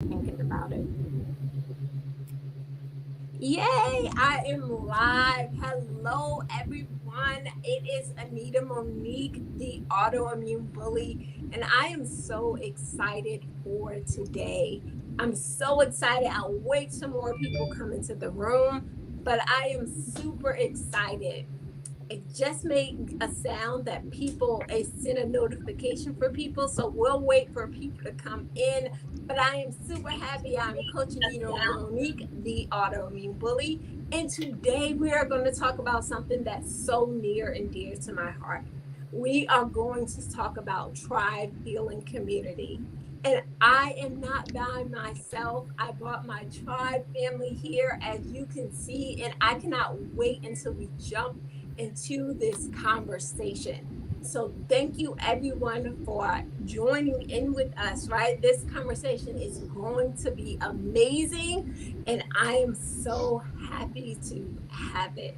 thinking about it. Yay, I am live. Hello, everyone. It is Anita Monique, the autoimmune bully, and I am so excited for today. I'm so excited. I'll wait till more people come into the room, but I am super excited. It just made a sound that people, it sent a notification for people. So we'll wait for people to come in. But I am super happy. I'm coaching Monique, the autoimmune bully. And today we are going to talk about something that's so near and dear to my heart. We are going to talk about tribe healing community. And I am not by myself. I brought my tribe family here, as you can see, and I cannot wait until we jump into this conversation. So, thank you everyone for joining in with us, right? This conversation is going to be amazing, and I am so happy to have it.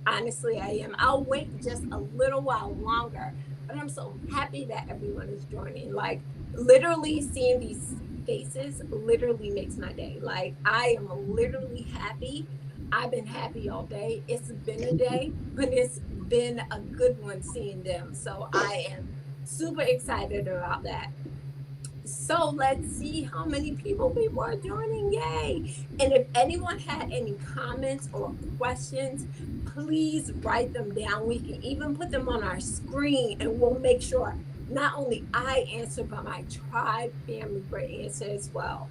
Honestly, I am. I'll wait just a little while longer, but I'm so happy that everyone is joining. Like, literally seeing these faces literally makes my day. Like, I am literally happy. I've been happy all day. It's been a day, but it's been a good one seeing them. So I am super excited about that. So let's see how many people are joining. Yay. And if anyone had any comments or questions, please write them down. We can even put them on our screen and we'll make sure not only I answer, but my tribe family will answer as well.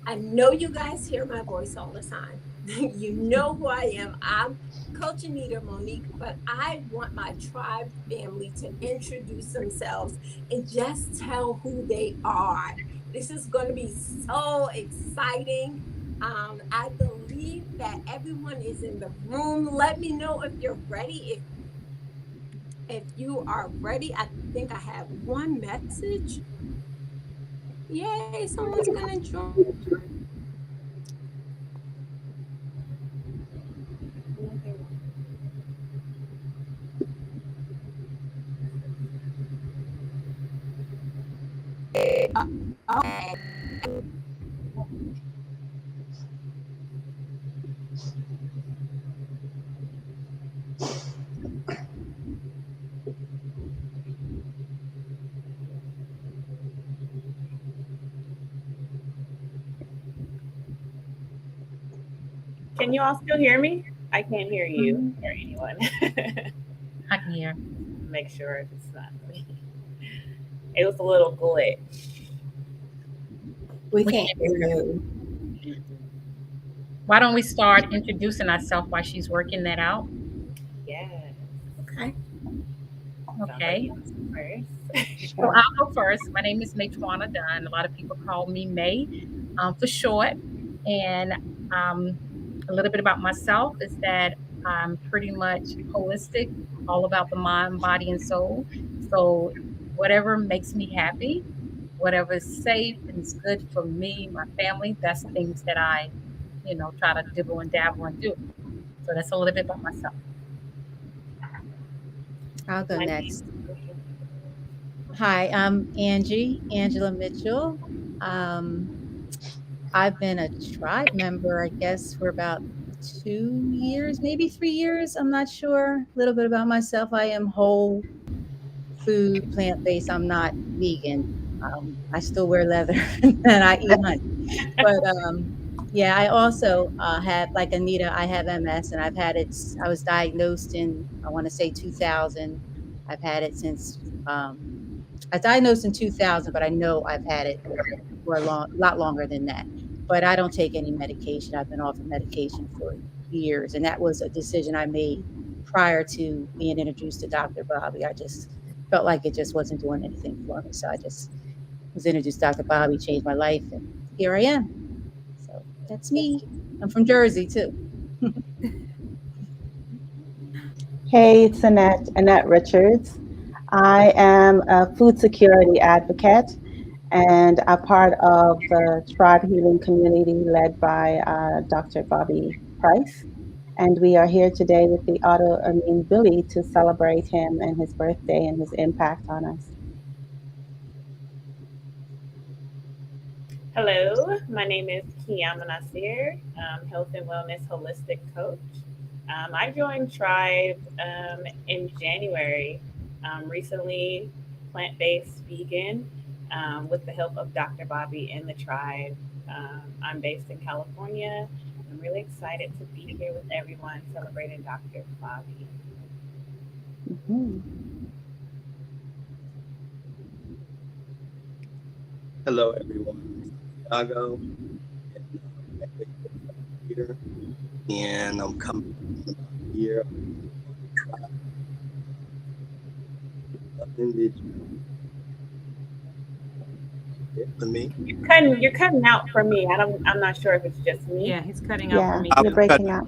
I know you guys hear my voice all the time. You know who I am. I'm Coach Anita Monique, but I want my tribe family to introduce themselves and just tell who they are. This is going to be so exciting. I believe that everyone is in the room. Let me know if you're ready. If you are ready, I think I have one message. Yay, someone's going to join. Okay. Can you all still hear me? I can't hear you or anyone. I can hear. Make sure it's not me. It was a little glitch. We can't hear you. Why don't we start introducing ourselves while she's working that out? Yes. Okay. Okay. First. So I'll go first. My name is Maytwana Dunn. A lot of people call me May for short. And a little bit about myself is that I'm pretty much holistic, all about the mind, body, and soul. So whatever makes me happy, whatever is safe and is good for me, my family, that's things that I, try to dibble and dabble and do. So that's a little bit about myself. I'll go My next. name- Hi, I'm Angela Mitchell. Um, I've been a tribe member, I guess, for about 2 years, maybe 3 years. I'm not sure. A little bit about myself. I am whole food, plant based. I'm not vegan. I still wear leather and I eat honey. But yeah, I also have, like Anita, I have MS and I've had it. I was diagnosed in, I want to say 2000. I've had it since, I diagnosed in 2000, but I know I've had it for lot longer than that. But I don't take any medication. I've been off of medication for years. And that was a decision I made prior to being introduced to Dr. Bobby. I just felt like it just wasn't doing anything for me. So I just was introduced to Dr. Bobby, changed my life, and here I am. So that's me. I'm from Jersey too. Hey, it's Annette Richards. I am a food security advocate and a part of the Tribe Healing community led by Dr. Bobby Price. And we are here today with the autoimmune Billy to celebrate him and his birthday and his impact on us. Hello, my name is Kiyama Nasir, health and wellness holistic coach. I joined Tribe in January, recently plant-based vegan with the help of Dr. Bobby and the Tribe. I'm based in California. I'm really excited to be here with everyone celebrating Dr. Bobby. Mhm. Hello, everyone. I'm Santiago, and here, and I'm coming in about a year. Try nothing that you did for me. You're cutting out for me. I'm not sure if it's just me. Yeah, he's cutting out for Yeah, me you're I'm too. cutting. breaking up.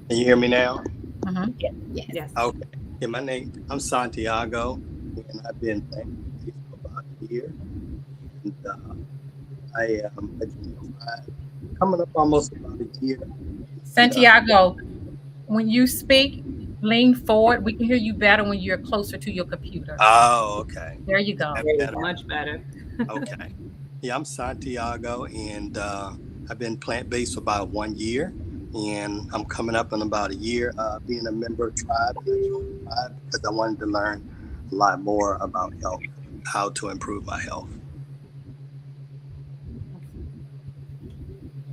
Can you hear me now? Mhm. Yes. Yes. Yes. Okay. Yeah, my name. I'm Santiago, and I've been playing for about a year, and I joined Tribe coming up almost about a year, and Santiago, when you speak, lean forward. We can hear you better when you're closer to your computer. oh, okay, There you is go. that There you better? go. Much better. Okay. Yeah, I'm Santiago, and I've been plant-based for about 1 year, and I'm coming up in about a year being a member of Tribe, and I joined Tribe because I wanted to learn a lot more about health, how to improve my health.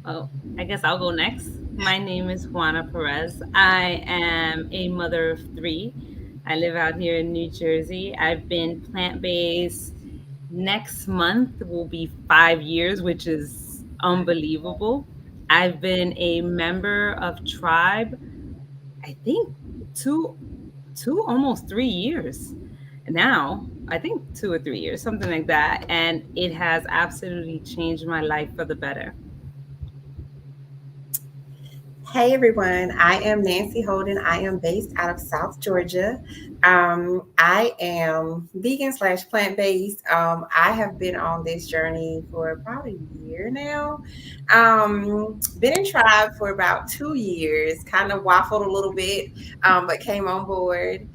Well, I guess I'll go next. My name is Juana Perez. I am a mother of three. I live out here in New Jersey. I've been plant based. Next month will be 5 years, which is unbelievable. I've been a member of Tribe, I think two almost 3 years now. I think 2 or 3 years, something like that. And it has absolutely changed my life for the better. Hey everyone, I am Nancy Holden. I am based out of South Georgia. I am vegan slash plant based. I have been on this journey for about a year now. Been in Tribe for about 2 years, kind of waffled a little bit, but came on board.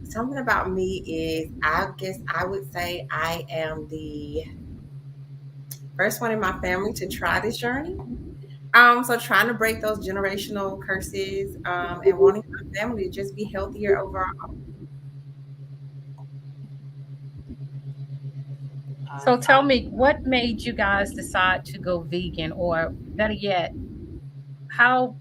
Something about me is I guess I would say I am the first one in my family to try this journey. So trying to break those generational curses, and wanting my family to just be healthier overall. So tell Awesome. me, what made you guys decide to go vegan, or better yet, how,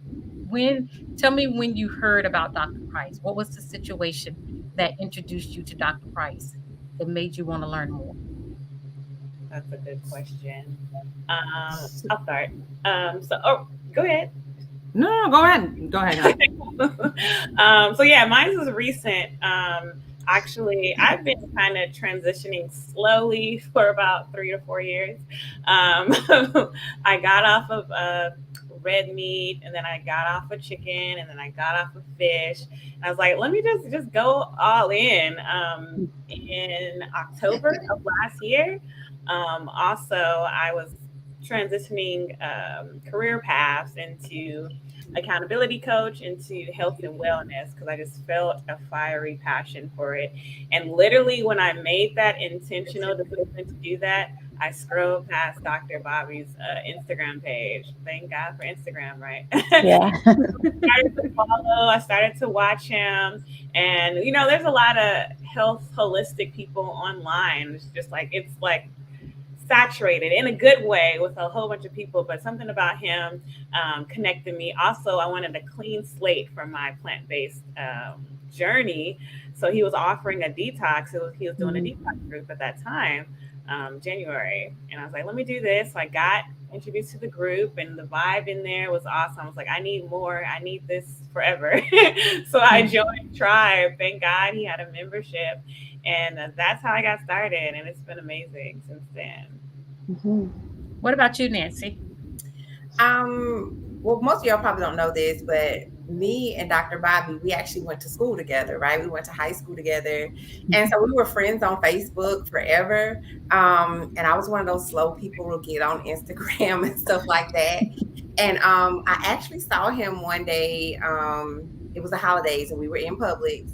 when, tell me when you heard about Dr. Price. What was the situation that introduced you to Dr. Price that made you want to learn more? That's a good question. I'll start. Go ahead. No, no, no, go ahead. Go ahead, hon. So yeah, mine was recent. Actually, I've been kind of transitioning slowly for about 3 to 4 years. I got off of red meat, and then I got off of chicken, and then I got off of fish. And I was like, let me just go all in October of last year. Also, I was transitioning career paths into accountability coach, into health and wellness, because I just felt a fiery passion for it. And literally, when I made that intentional decision to do that, I scrolled past Dr. Bobby's Instagram page. Thank God for Instagram, right? Yeah. Started to follow. I started to watch him, and there's a lot of health holistic people online. It's like saturated in a good way with a whole bunch of people, but something about him connected me. Also, I wanted a clean slate for my plant based journey. So he was offering a detox. He was doing a Mhm. detox group at that time, January. And I was like, let me do this. So I got introduced to the group, and the vibe in there was awesome. I was like, I need more. I need this forever. So I joined Tribe. Thank God he had a membership. And that's how I got started. And it's been amazing since then. Mhm. What about you, Nancy? Well, most of y'all probably don't know this, but me and Dr. Bobby, we actually went to school together, right? We went to high school together. And so we were friends on Facebook forever. And I was one of those slow people who get on Instagram and stuff like that. And I actually saw him one day. It was the holidays and we were in Publix.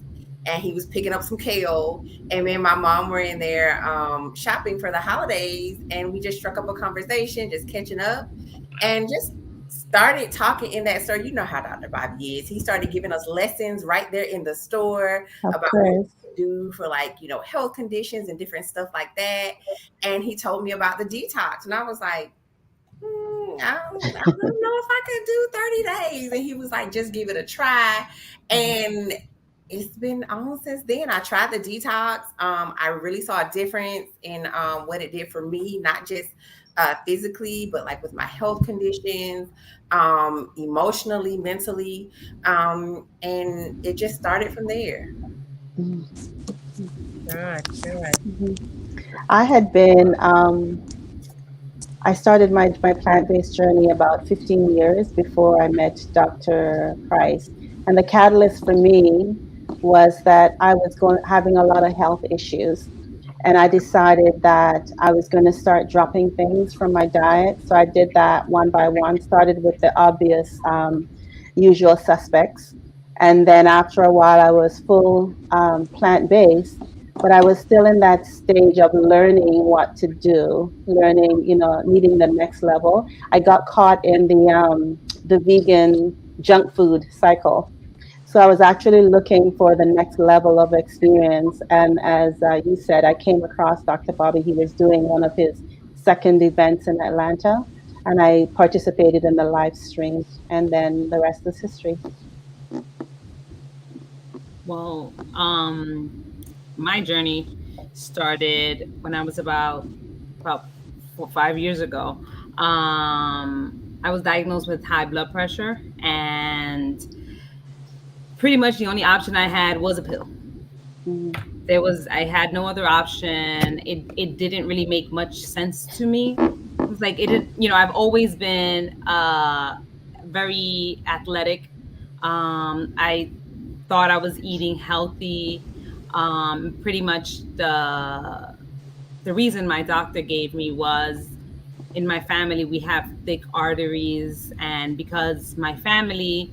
and he was picking up some kale. And me and my mom were in there shopping for the holidays, and we just struck up a conversation, just catching up, and just started talking in that store. You know how Dr. Bobby is. He started giving us lessons right there in the store Of about what course. to do for, like, health conditions and different stuff like that. And he told me about the detox, and I was like, I don't know if I could do 30 days. And he was like, just give it a try. And it's been on since then. I tried the detox. I really saw a difference in what it did for me, not just physically, but like with my health conditions, emotionally, mentally. And it just started from there. Mhm. Good, good. Mhm. I had been, I started my plant-based journey about 15 years before I met Dr. Price. And the catalyst for me was that I was having a lot of health issues. And I decided that I was going to start dropping things from my diet. So I did that one by one, started with the obvious usual suspects. And then after a while, I was full plant based, but I was still in that stage of learning what to do, learning, needing the next level. I got caught in the vegan junk food cycle. So I was actually looking for the next level of experience. And as you said, I came across Dr. Bobby. He was doing one of his second events in Atlanta, and I participated in the live stream. And then the rest is history. Well, my journey started when I was about 5 years ago. I was diagnosed with high blood pressure, and pretty much the only option I had was a pill. Mhm. I had no other option. It didn't really make much sense to me. It was like, I've always been very athletic. I thought I was eating healthy. Pretty much the reason my doctor gave me was, in my family we have thick arteries, and because my family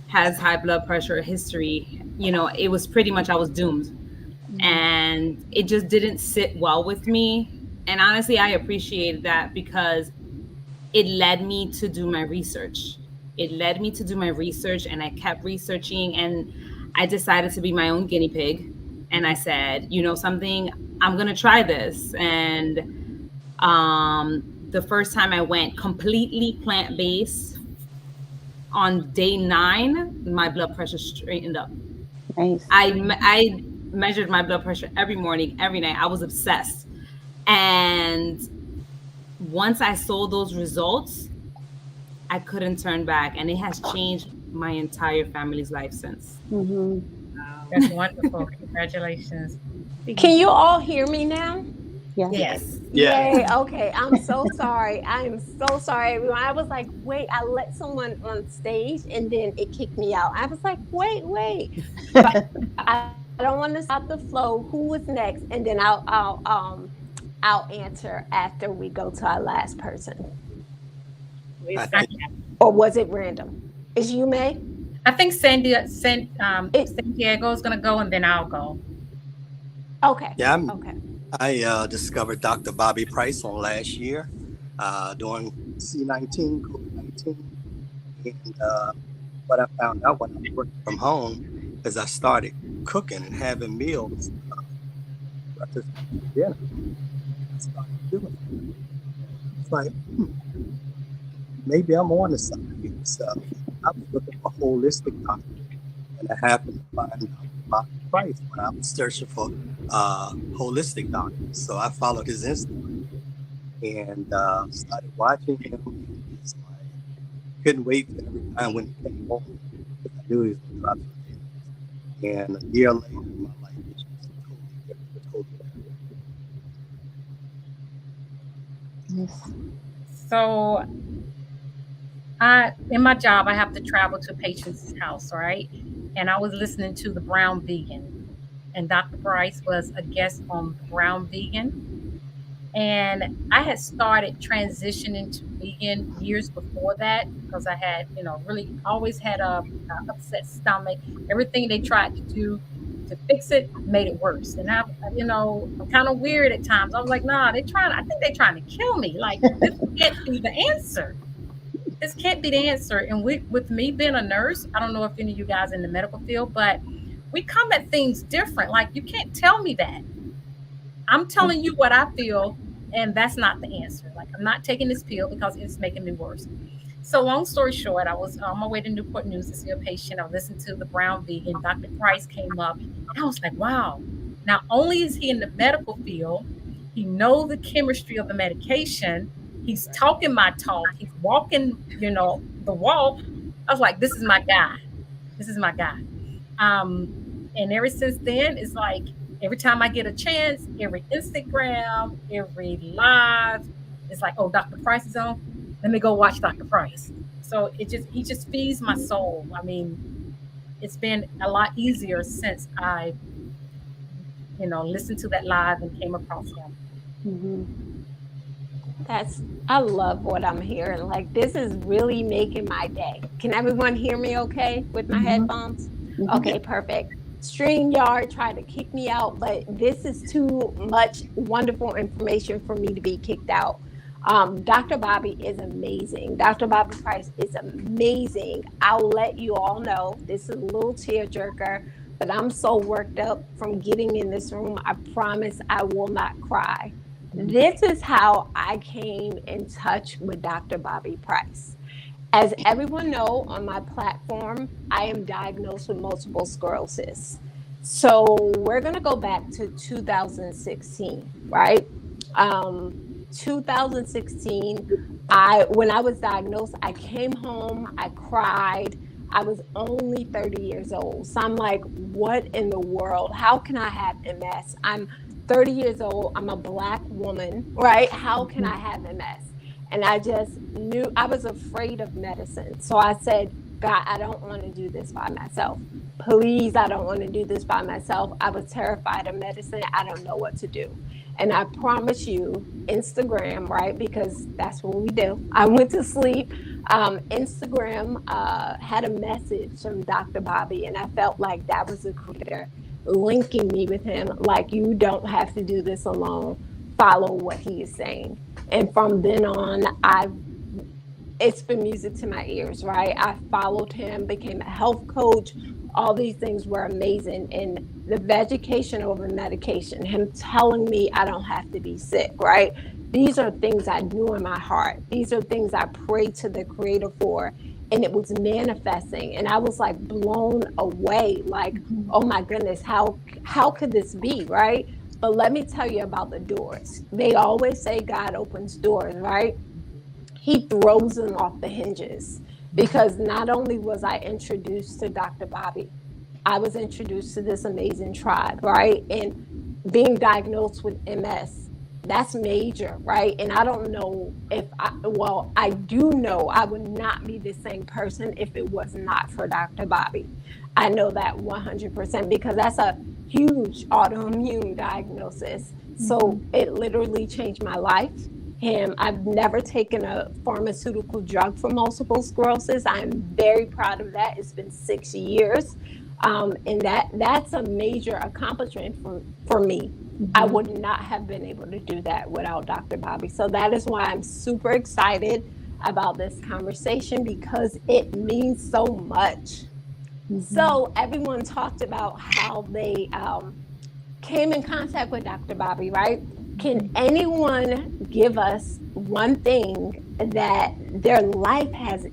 has high blood pressure history, it was pretty much I was doomed. Mhm. And it just didn't sit well with me. And honestly, I appreciated that because it led me to do my research. It led me to do my research, and I kept researching, and I decided to be my own guinea pig. And I said, something, I'm going to try this. And the first time I went completely plant based, on day 9, my blood pressure straightened up. Nice. I measured my blood pressure every morning, every night. I was obsessed. And once I saw those results, I couldn't turn back, and it has changed my entire family's life since. Hmm. Wow. That's wonderful. Congratulations. Can you all hear me now? Yes. Yes. Yes. Yeah. Yay. Okay. I'm so sorry. I am so sorry, everyone. I was like, wait, I let someone on stage and then it kicked me out. I was like, wait. But I don't want to stop the flow. Who was next? And then I'll answer after we go to our last person. We I start. think, Or was it random? Is you May? I think It San Diego is going to go, and then I'll go. okay. yeah, Okay. I discovered Dr. Bobby Price on last year during C-19, COVID-19. And what I found out when I was working from home is I started cooking and having meals, breakfast, lunch, and dinner. And I started feeling better. And it's like, maybe I'm on to something here. So I was looking for holistic doctor, and I happened to find Dr. Bobby Price when I was searching for holistic doctors. So I followed his Instagram and started watching him, and just like couldn't wait for every time when he came on because I knew he was gonna drop some gems. And a year later, my life was just totally different, totally better. Yes. So, in my job, I have to travel to a patient's house, right? And I was listening to the Brown Vegan, and Dr. Price was a guest on the Brown Vegan. And I had started transitioning to vegan years before that because I had, really always had a upset stomach. Everything they tried to do to fix it made it worse. And I'm kind of weird at times. I was like, nah, I think they're trying to kill me. Like, this can't be the answer. This can't be the answer. And with me being a nurse, I don't know if any of you guys in the medical field, but we come at things different. Like, you can't tell me that. I'm telling you what I feel, and that's not the answer. Like, I'm not taking this pill because it's making me worse. So, long story short, I was on my way to Newport News to see a patient. I listened to the Brown Vegan. Dr. Price came up, and I was like, wow. Not only is he in the medical field, he knows the chemistry of the medication. He's talking my talk. He's walking, the walk. I was like, this is my guy. This is my guy. And ever since then, it's like every time I get a chance, every Instagram, every live, it's like, oh, Dr. Price is on. Let me go watch Dr. Price. So he just feeds my soul. I mean, it's been a lot easier since I, listened to that live and came across him. Mm-hmm. I love what I'm hearing. Like, this is really making my day. Can everyone hear me okay with my headphones? Okay, perfect. StreamYard tried to kick me out, but this is too much wonderful information for me to be kicked out. Dr. Bobby is amazing. Dr. Bobby Price is amazing. I'll let you all know, this is a little tearjerker, but I'm so worked up from getting in this room. I promise I will not cry. This is how I came in touch with Dr. Bobby Price. As everyone know, on my platform, I am diagnosed with multiple sclerosis. So we're going to go back to 2016, right? 2016, when I was diagnosed, I came home, I cried. I was only 30 years old. So I'm like, what in the world? How can I have MS? I'm 30 years old. I'm a Black woman, right? How can I have MS? And I just knew I was afraid of medicine. So I said, God, I don't want to do this by myself. Please, I don't want to do this by myself. I was terrified of medicine. I don't know what to do. And I promise you, Instagram, right? Because that's what we do. I went to sleep. Instagram had a message from Dr. Bobby, and I felt like that was the creator linking me with him. Like, you don't have to do this alone. Follow what he is saying. And from then on, it's been music to my ears, right? I followed him, became a health coach. All these things were amazing. And the education over medication, him telling me I don't have to be sick, right? These are things I knew in my heart. These are things I prayed to the creator for, and it was manifesting. And I was like blown away, like, oh my goodness, how could this be, right? But let me tell you about the doors. They always say God opens doors, right? He throws them off the hinges, because not only was I introduced to Dr. Bobby, I was introduced to this amazing tribe, right? And being diagnosed with MS, that's major, right? And I don't know I do know I would not be the same person if it was not for Dr. Bobby. I know that 100%, because that's a huge autoimmune diagnosis. So it literally changed my life. And I've never taken a pharmaceutical drug for multiple sclerosis. I'm very proud of that. It's been 6 years. And that's a major accomplishment for me. I would not have been able to do that without Dr. Bobby. So that is why I'm super excited about this conversation, because it means so much. So everyone talked about how they came in contact with Dr. Bobby, right? Can anyone give us one thing that their life has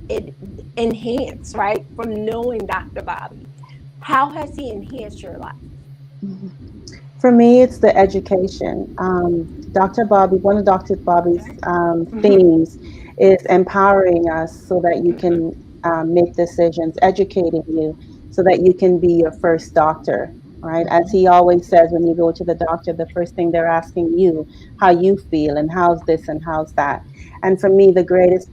enhanced, right, from knowing Dr. Bobby? How has he enhanced your life? For me, it's the education. Dr. Bobby, one of Dr. Bobby's themes is empowering us so that you can make decisions, educating you so that you can be your first doctor, right? As he always says, when you go to the doctor, the first thing they're asking you, how you feel and how's this and how's that. And for me, the greatest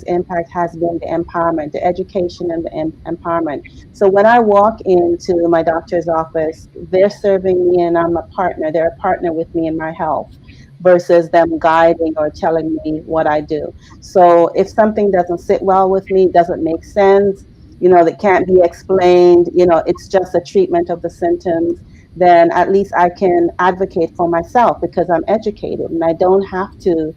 impact has been the empowerment, the education and the empowerment. So when I walk into my doctor's office, they're serving me and I'm a partner. They're a partner with me in my health versus them guiding or telling me what I do. So if something doesn't sit well with me, doesn't make sense, that can't be explained, it's just a treatment of the symptoms, then at least I can advocate for myself because I'm educated and I don't have to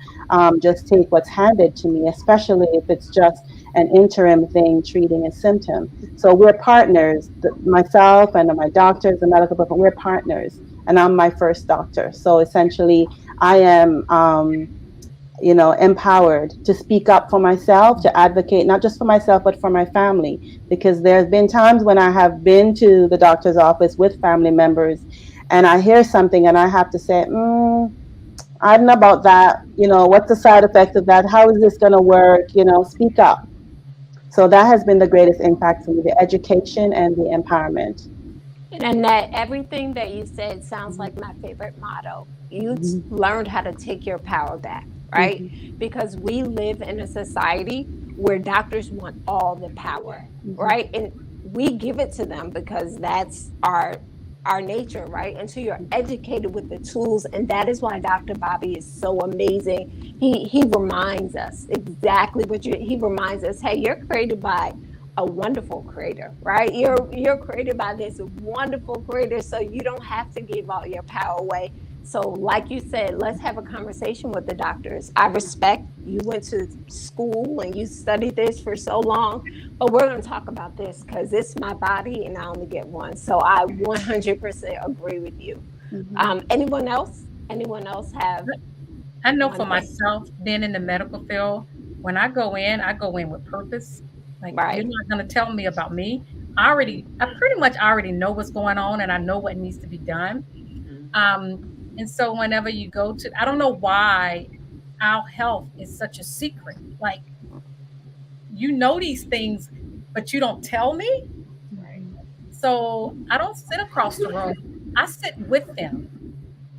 just take what's handed to me, especially if it's just an interim thing treating a symptom. So we're partners, myself and my doctors, the medical professional, we're partners. And I'm my first doctor. So essentially, I am empowered to speak up for myself, to advocate, not just for myself, but for my family. Because there's been times when I have been to the doctor's office with family members and I hear something and I have to say, I don't know about that. What's the side effect of that? How is this going to work? Speak up. So that has been the greatest impact for me, the education and the empowerment. And Annette, everything that you said sounds Mhm, like my favorite motto. You mhm, learned how to take your power back, right? mhm, Because we live in a society where doctors want all the power, mhm, right? And we give it to them because that's our nature, right? And so you're educated with the tools, and that is why Dr. Bobby is so amazing. He reminds us exactly what he reminds us, hey, you're created by a wonderful creator, right? You're created by this wonderful creator, so you don't have to give all your power away. So, like you said, let's have a conversation with the doctors. I respect you went to school and you studied this for so long, but we're going to talk about this because it's my body and I only get one. So, I 100% agree with you. mhm, Anyone else? Anyone else have I know one for thing? myself, being in the medical field, when I go in with purpose. Like you're Right. not gonna tell me about me. I pretty much already know what's going on and I know what needs to be done. Um, and so whenever you go to, I don't know why our health is such a secret. Like you know these things, but you don't tell me. mhm, So I don't sit across the room. I sit with them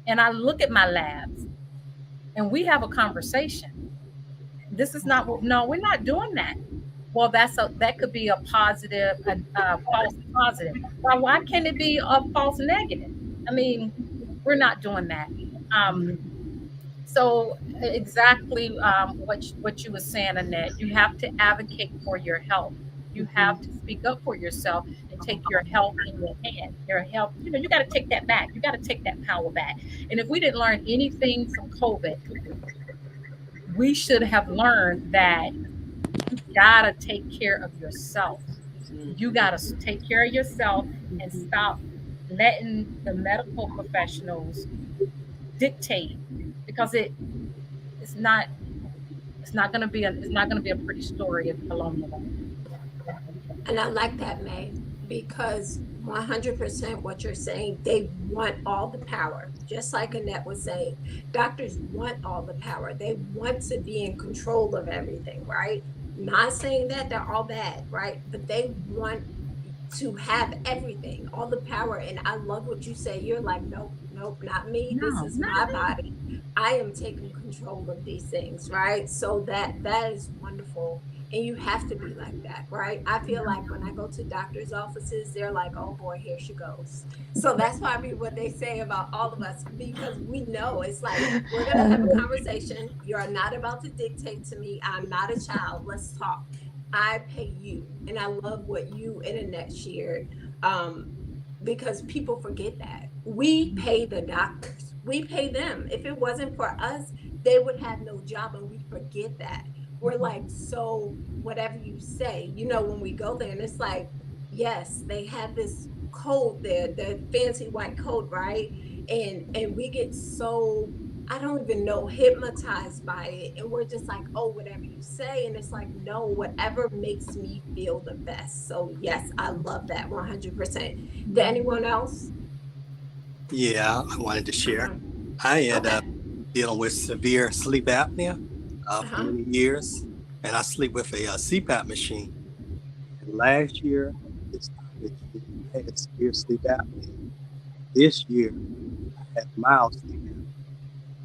and I look at my labs and we have a conversation. This is not what, no, we're not doing that. Well, that could be a positive, a false positive. Well, why can't it be a false negative? I mean, we're not doing that. Um, mhm, so exactly what you were saying, Annette, you have to advocate for your health. You have to speak up for yourself and take your health in your hand. Your health, you got to take that back. You got to take that power back. And if we didn't learn anything from COVID, we should have learned that you gotta take care of yourself. You gotta take care of yourself and mhm. stop letting the medical professionals dictate because it's not it's not gonna be a pretty story along the way. And I like that, May, because 100% what you're saying, they want all the power. Just like Annette was saying, doctors want all the power. They want to be in control of everything, right? Not saying that they're all bad, right? But they want to have everything, all the power. And I love what you say. You're like, nope, nope, not me. This No, is not my me. body. I am taking control of these things, right? So that is wonderful. And you have to be like that, right? I feel like when I go to doctors' offices, they're like, oh boy, here she goes. So that's probably what they say about all of us because we know it's like, we're going to have a conversation. You're not about to dictate to me. I'm not a child. Let's talk. I pay you. And I love what you and Annette shared um, because people forget that. We pay the doctors, we pay them. If it wasn't for us, they would have no job, and we forget that. We're like, so whatever you say, when we go there, and it's like, yes, they have this code there, the fancy white coat, right? And we get so I don't even know, hypnotized by it. And we're just like, oh, whatever you say. And it's like, no, whatever makes me feel the best. So, yes, I love that 100%. Did anyone else? Yeah, I wanted to share. Uh-huh. I had Okay. dealing with severe sleep apnea for Uh-huh. many years, and I sleep with a CPAP machine. And last year, this time of June, I had severe sleep apnea. This year, I had mild sleep apnea.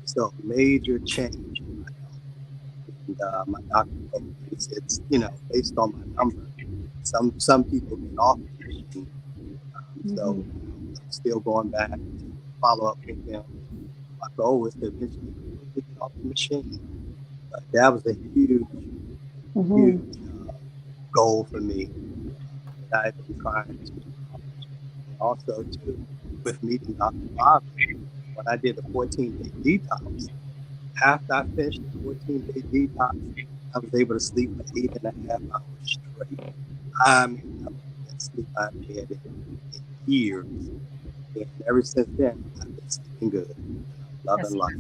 So major change in my health. And my doctor told me, he said, based on my number, some people get off the machine. So I'm still going back to follow up with them. My goal is to eventually completely get off the machine. But that was a huge, huge Mhm. goal for me. that I've been trying to accomplish. And also, too, with meeting Dr. Bobby, when I did a 14-day detox, after I finished the 14-day detox, I was able to sleep for 8.5 hours straight. I mean, that was the best sleep I've had in years. And ever since then, I've been sleeping good. And I'm loving That's life.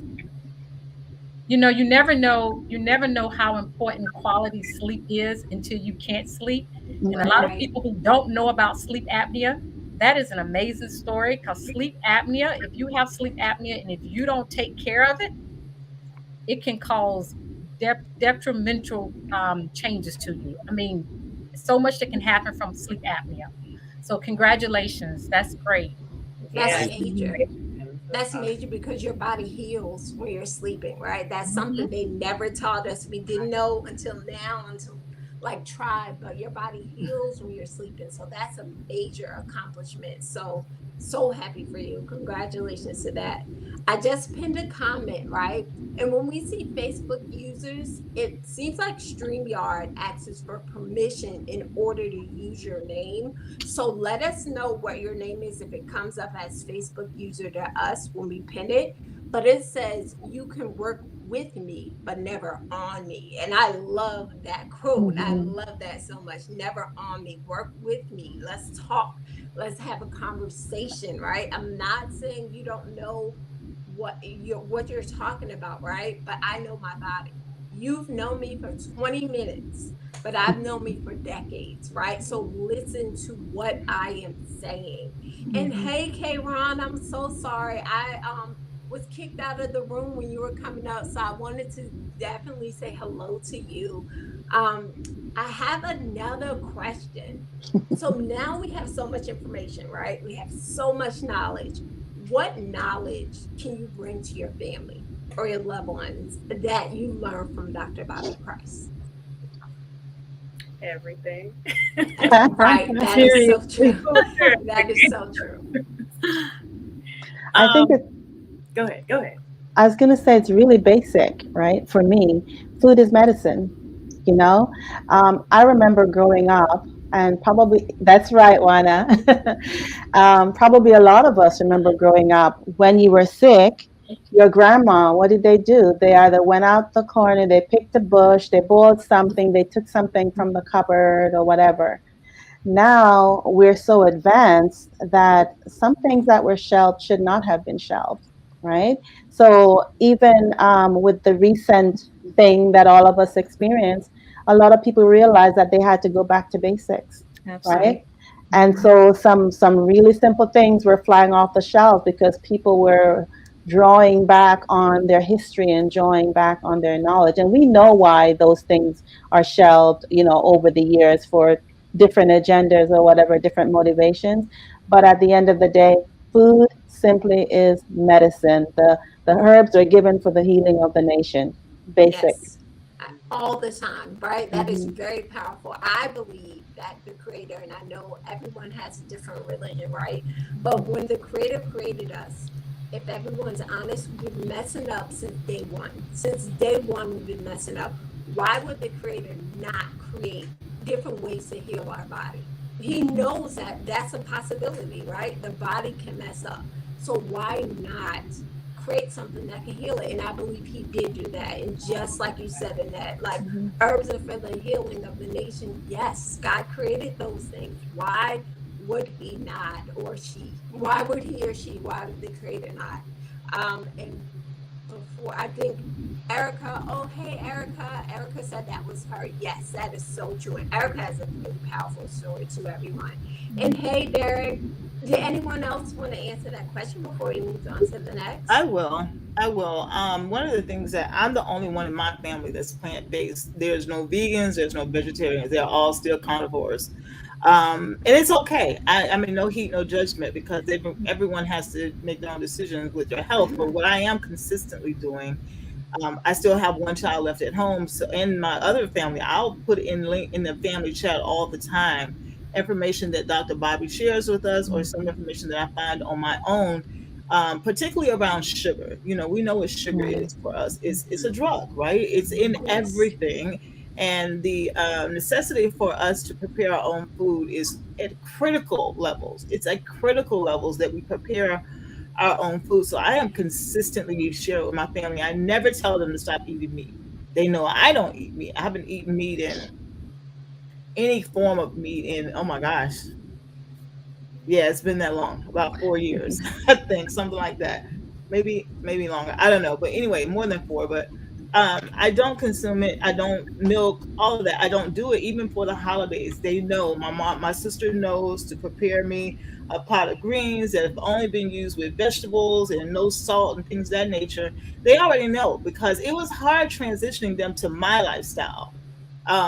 you never know how important quality sleep is until you can't sleep. And a lot of Right. people who don't know about sleep apnea, that is an amazing story, because sleep apnea, if you have sleep apnea and if you don't take care of it, it can cause detrimental changes to you. I mean, so much that can happen from sleep apnea. So congratulations, that's great. That's Yeah. Thank you. major. That's Uh, major because your body heals when you're sleeping, right? That's something Mhm. they never taught us. We didn't know until now, until like tribe, but your body heals when you're sleeping. So that's a major accomplishment. So, so happy for you. Congratulations to that. I just pinned a comment, right? And when we see Facebook users, it seems like StreamYard asks for permission in order to use your name. So let us know what your name is if it comes up as Facebook user to us when we pin it. But it says you can work with me, but never on me. And I love that quote. I Mhm. love that so much. Never on me. Work with me. Let's talk. Let's have a conversation, right? I'm not saying you don't know what you're talking about, right? But I know my body. You've known me for 20 minutes, but I've known me for decades, right? So listen to what I am saying. And Mhm. hey, K Ron, I'm so sorry. I was kicked out of the room when you were coming up, so I wanted to definitely say hello to you. Um, I have another question. So now we have so much information, right? We have so much knowledge. What knowledge can you bring to your family or your loved ones that you learned from Dr. Bobby Price? everything. Right, that is so true. Seriously. That is so true. I think um, Go ahead. Go ahead. I was going to say it's really basic, right? For me, food is medicine. You know, I remember growing up, and probably that's right, Juana. Probably a lot of us remember growing up when you were sick. Your grandma, what did they do? They either went out the corner, they picked a bush, they boiled something, they took something from the cupboard or whatever. Now we're so advanced that some things that were shelved should not have been shelved, right? So even with the recent thing that all of us experienced, a lot of people realized that they had to go back to basics, right? Absolutely. And so some really simple things were flying off the shelves because people were drawing back on their history and drawing back on their knowledge. And we know why those things are shelved, over the years for different agendas or whatever, different motivations. But at the end of the day, food simply is medicine. The herbs are given for the healing of the nation. Basic. Yes, all the time, right? That is Hmm. very powerful. I believe that the creator, and I know everyone has a different religion, right? But when the creator created us, if everyone's honest, we've been messing up since day one. Since day one, we've been messing up. Why would the creator not create different ways to heal our body? He knows that that's a possibility, right? The body can mess up. So why not create something that can heal it? And I believe he did do that. And just like you said, in that, like herbs are for the healing of the nation. Yes, God created those things. Why would he not, or she? Why would he or she? Why would the creator not? And before, I think Erica, oh hey Erica, Erica said that was her. Yes, that is so true. And Erica has a really powerful story to everyone. And hey Derek, did anyone else want to answer that question before we move on to the next? I will. I will. One of the things that I'm the only one in my family that's plant based. There's no vegans. There's no vegetarians. They're all still carnivores, and it's okay. I mean, no heat, no judgment, because everyone has to make their own decisions with their health. But what I am consistently doing, I still have one child left at home. So in my other family, I'll put in link in the family chat all the time information that Dr. Bobby shares with us, or some information that I find on my own, particularly around sugar. We know what sugar is for us. It's a drug, right? It's in Yes. everything. And the necessity for us to prepare our own food is at critical levels. It's at critical levels that we prepare our own food. So I am consistently sharing with my family. I never tell them to stop eating meat. They know I don't eat meat. I haven't eaten meat in any form of meat in, oh my gosh, yeah, it's been that long, about 4 years, I think, something like that. Maybe longer. I don't know. But anyway, more than four. But I don't consume it. I don't milk, all of that. I don't do it even for the holidays. They know, my mom, my sister knows to prepare me a pot of greens that have only been used with vegetables and no salt and things of that nature. They already know because it was hard transitioning them to my lifestyle,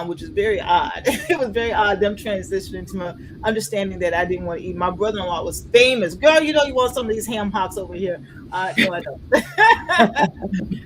which is very odd. It was very odd them transitioning to my understanding that I didn't want to eat. My brother-in-law was famous. Girl, you know you want some of these ham hocks over here. No, I don't.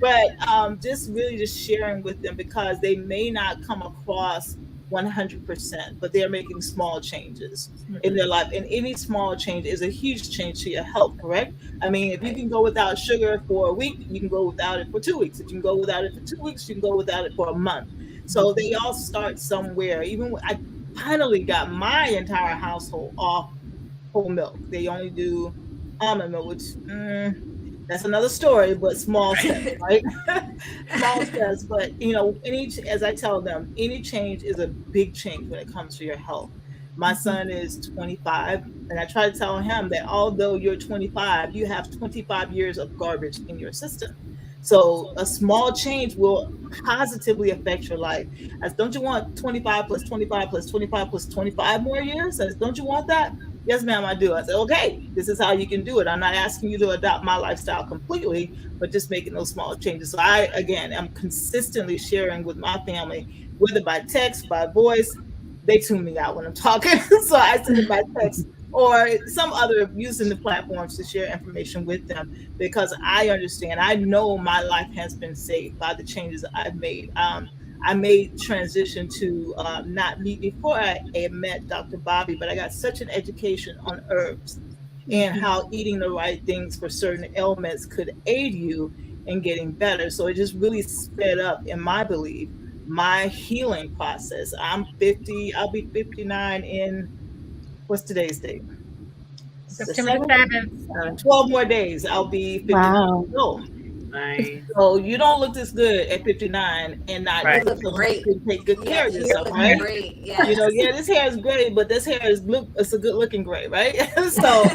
But just really just sharing with them because they may not come across 100%, but they're making small changes in their life. And any small change is a huge change to your health, correct? I mean, if you Right. can go without sugar for a week, you can go without it for 2 weeks. If you can go without it for 2 weeks, you can go without it for a month. So they all start somewhere. Even when I finally got my entire household off whole milk, they only do almond milk, which that's another story, but small steps, Right. right? Small steps, but any as I tell them, any change is a big change when it comes to your health. My son is 25, and I try to tell him that although you're 25, you have 25 years of garbage in your system. So a small change will positively affect your life. As don't you want 25 plus 25 plus 25 plus 25 more years? As don't you want that? Yes, ma'am, I do. I said, okay, this is how you can do it. I'm not asking you to adopt my lifestyle completely, but just making those small changes. So I, again, am consistently sharing with my family, whether by text, by voice. They tune me out when I'm talking. So I send it by text or some other using the platforms to share information with them because I understand. I know my life has been saved by the changes I've made. I made transition to not meat before I met Dr. Bobby, but I got such an education on herbs and how eating the right things for certain ailments could aid you in getting better. So it just really sped up, in my belief, my healing process. I'm 50. I'll be 59 in what's today's date? The September the 7th. 7th. 12 more days. I'll be 59 Wow. years old. Nice. So you don't look this good at 59 and not Right. You look look like you great. can take good Yeah, care of you yourself, look right? great. Yes. Yeah, this hair is gray, but this hair is look it's a good looking gray, right? So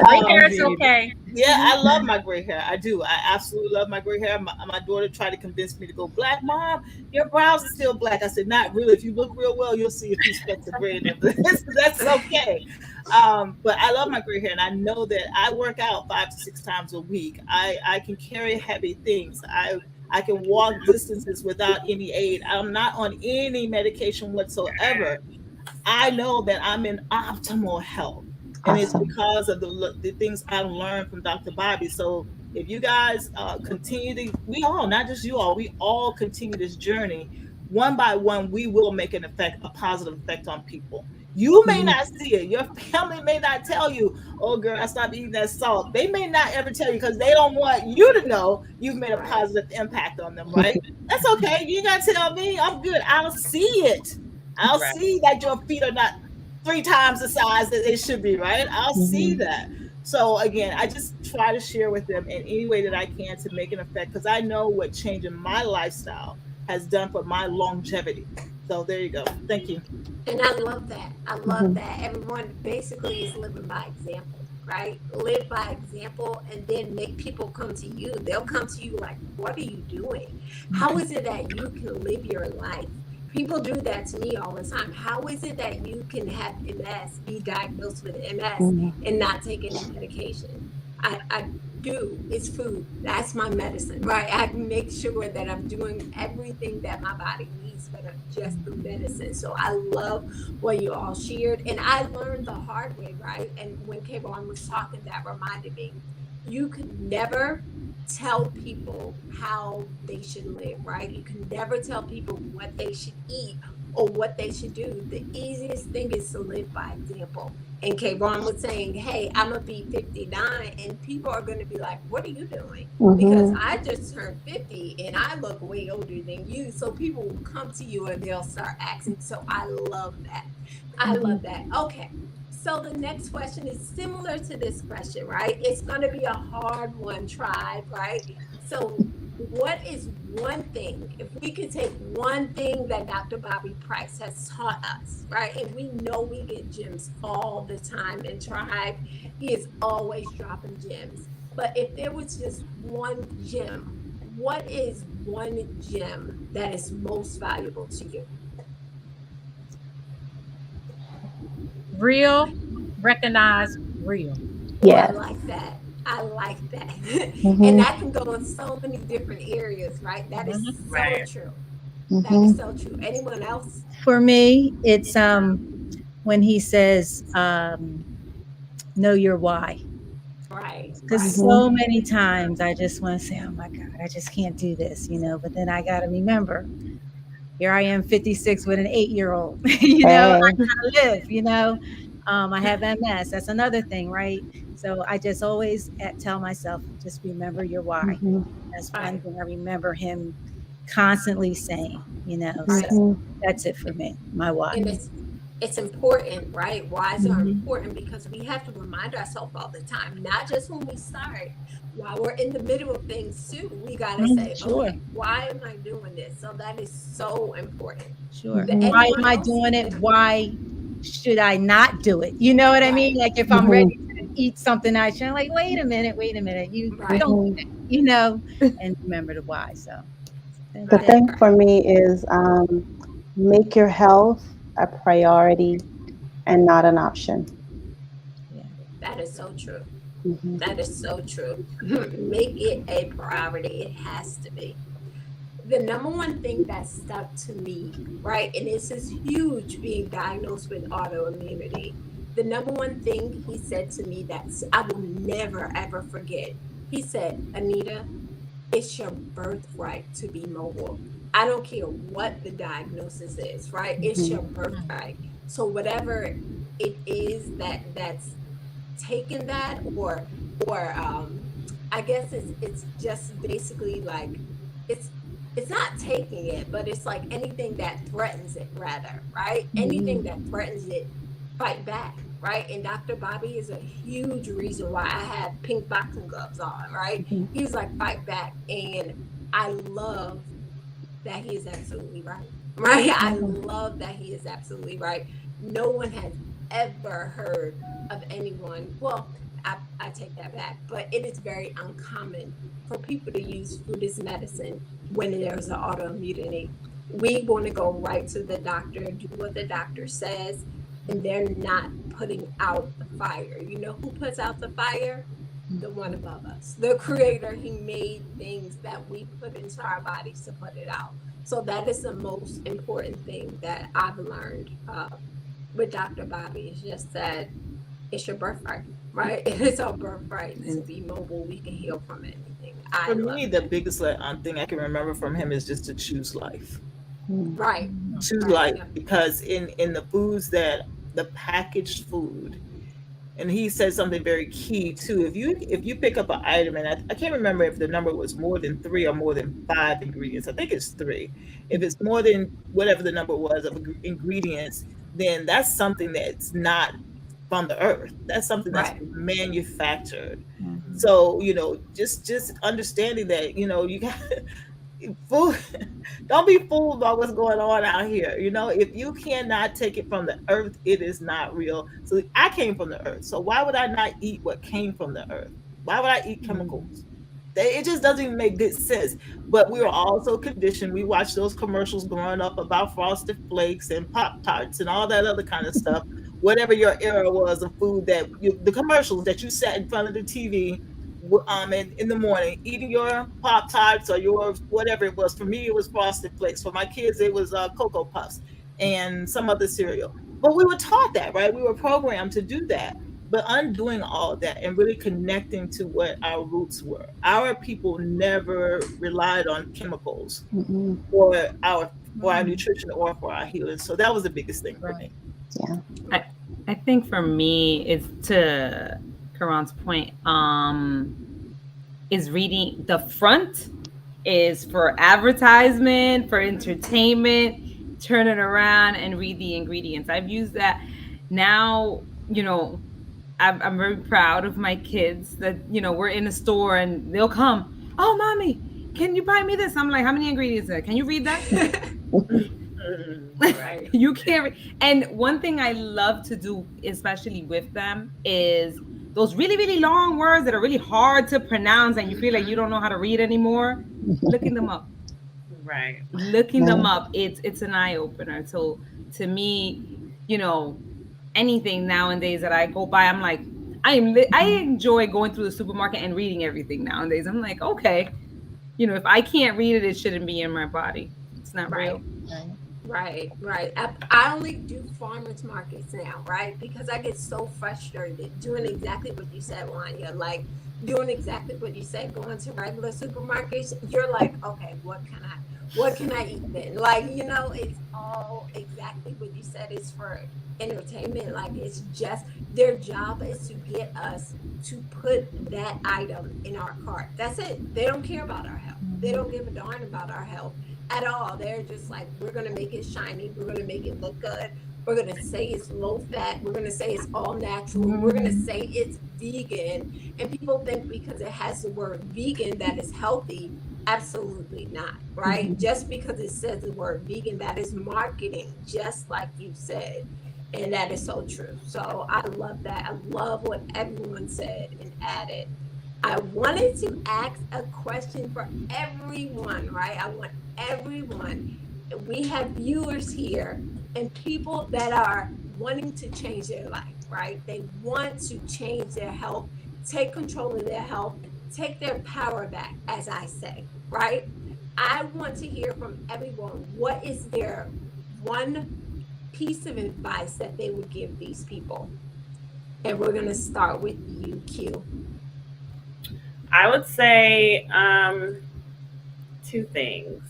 Gray hair is indeed. okay. Yeah, I love my gray hair. I do. I absolutely love my gray hair. My daughter tried to convince me to go black. Mom, your brows are still black. I said, not really. If you look real well, you'll see a few specks of gray in there. But that's okay. But I love my gray hair, and I know that I work out 5 to 6 times a week. I can carry heavy things. I can walk distances without any aid. I'm not on any medication whatsoever. I know that I'm in optimal health. And it's Awesome. because of the things I learned from Dr. Bobby. So if you guys continue to, we all, not just you all, we all continue this journey one by one, we will make an effect, a positive effect on people. You may not see it. Your family may not tell you, oh, girl, I stopped eating that salt. They may not ever tell you because they don't want you to know you've made a Right. positive impact on them, right? That's okay. You got to tell me I'm good. I'll see it. I'll Right. see that your feet are not 3 times the size that they should be, right? I'll see that. So again, I just try to share with them in any way that I can to make an effect because I know what changing my lifestyle has done for my longevity. So there you go. Thank you. And I love that. I love that. Everyone basically is living by example, right? Live by example and then make people come to you. They'll come to you like, what are you doing? How is it that you can live your life? People do that to me all the time. How is it that you can have MS, be diagnosed with MS, and not take any medication? I do. It's food. That's my medicine, right? I make sure that I'm doing everything that my body needs, but I'm just through medicine. So I love what you all shared. And I learned the hard way, right? And when Kayvon was talking, that reminded me you could never tell people how they should live, right? You can never tell people what they should eat or what they should do. The easiest thing is to live by example. And Kayvon was saying, hey, I'm going to be 59, and people are going to be like, what are you doing? Because I just turned 50 and I look way older than you. So people will come to you and they'll start asking. So I love that. I love that. Okay. So the next question is similar to this question, right? It's going to be a hard one, tribe, right? So, what is one thing, if we could take one thing that Dr. Bobby Price has taught us, right? And we know we get gems all the time in tribe, he is always dropping gems. But if there was just one gem, what is one gem that is most valuable to you? Real, recognize real. Oh, I Yes. like that. I like that. And Mhm. that can go in so many different areas, right? That is Mhm. so Right. true. That is Mhm. so true. Anyone else? For me, it's when he says, know your why. Right, Because right, Mhm. so many times I just want to say, oh my God, I just can't do this, but then I got to remember, here I am 56 with an 8-year old, I Hey. gotta live, I have MS. That's another thing, right? So I just always tell myself, just remember your why. Mhm. That's one right, thing I remember him constantly saying, so right. Mhm. that's it for me, my why. And it's important, right? Whys are Hmm. important because we have to remind ourselves all the time, not just when we start, while we're in the middle of things too. We gotta say, Sure, okay, why am I doing this? So that is so important. sure. Mhm. Why Anyone am I else? doing it? Why should I not do it? You know what I mean? Right, Like if I'm ready Mhm. to eat something, I should like, wait a minute, you right, don't Mhm. do that, and remember the why. So that's The right, it. thing right. for me is make your health a priority and not an option. Yeah. That is so true. Mhm. That is so true. Make it a priority. It has to be. The number one thing that stuck to me, right, and this is huge being diagnosed with autoimmunity. The number one thing he said to me that I will never ever forget. He said, Anita, it's your birthright to be mobile. I don't care what the diagnosis is, right? It's Mhm. your birthright. So whatever it is that's taken that, or I guess it's just basically like it's it's not taking it, but it's like anything that threatens it, rather, right? Anything Mhm. that threatens it, fight back, right? And Dr. Bobby is a huge reason why I have pink boxing gloves on, right? Mhm. He's like, fight back. And I love that he is absolutely right. Right? I Mhm. love that he is absolutely right. No one has ever heard of anyone. Well, I take that back, but it is very uncommon for people to use food as medicine when there's an autoimmunity. We want to go right to the doctor, do what the doctor says, and they're not putting out the fire. You know who puts out the fire? The one above us, the creator. He made things that we put into our bodies to put it out. So that is the most important thing that I've learned with Dr. Bobby, is just that it's your birthright, right? It's our birthright to And be mobile. We can heal from anything. I For love me, the that. biggest thing I can remember from him is just to choose life. Mhm. Right, Choose right, life yeah, because in the foods that the packaged food, and he said something very key too. If you pick up an item, and I can't remember if the number was more than three or more than five ingredients. I think it's three. If it's more than whatever the number was of ingredients, then that's something that's not from the earth. That's something that's right, been manufactured. Mhm. So just understanding that you got food. Don't be fooled by what's going on out here. If you cannot take it from the earth, it is not real. So I came from the earth. So why would I not eat what came from the earth? Why would I eat chemicals? It just doesn't even make good sense. But we were right, also conditioned. We watched those commercials growing up about frosted flakes and Pop Tarts and all that other kind of stuff. Whatever your era was of food, the commercials that you sat in front of the TV in the morning eating your Pop Tarts or your whatever it was. For me, it was Frosted Flakes. For my kids, it was Cocoa Puffs and some other cereal. But we were taught that, right? We were programmed to do that. But undoing all that and really connecting to what our roots were. Our people never relied on chemicals Mhm. for our Mhm. nutrition or for our healing. So that was the biggest thing for Right. me. Yeah. I, I think for me, it's to Karan's point, is reading the front is for advertisement, for entertainment. Turn it around and read the ingredients. I've used that now you know, I'm very proud of my kids that, we're in a store and they'll come, oh, mommy, can you buy me this? I'm like, how many ingredients are there? Can you read that? Right. You can't. And one thing I love to do, especially with them, is those really, really long words that are really hard to pronounce and you feel like you don't know how to read anymore, looking them up. Right. Looking them Right. up, it's an eye opener. So to me, you know, anything nowadays that I go by, I'm like, I enjoy going through the supermarket and reading everything nowadays. I'm like, okay, if I can't read it, it shouldn't be in my body. It's not Right. real. Right. Right, right. I only do farmers markets now, right? Because I get so frustrated doing exactly what you said, Wanya. Like doing exactly what you said, going to regular supermarkets. You're like, okay, what can I eat then? Like, it's all exactly what you said. It's for entertainment. Like it's just their job is to get us to put that item in our cart. That's it. They don't care about our health. They Mhm. don't give a darn about our health at all. They're just like, we're gonna make it shiny, we're gonna make it look good, we're gonna say it's low fat, we're gonna say it's all natural, we're gonna Mhm. say it's vegan. And people think because it has the word vegan that is healthy. Absolutely not, right? Mhm. Just because it says the word vegan, that is marketing, just like you said. And that is so true. So I love that. I love what everyone said and added. I wanted to ask a question for everyone, right? I want everyone. We have viewers here and people that are wanting to change their life, right? They want to change their health, take control of their health, take their power back, as I say, right? I want to hear from everyone. What is their one piece of advice that they would give these people? And we're going to start with you, Q. I would say two things.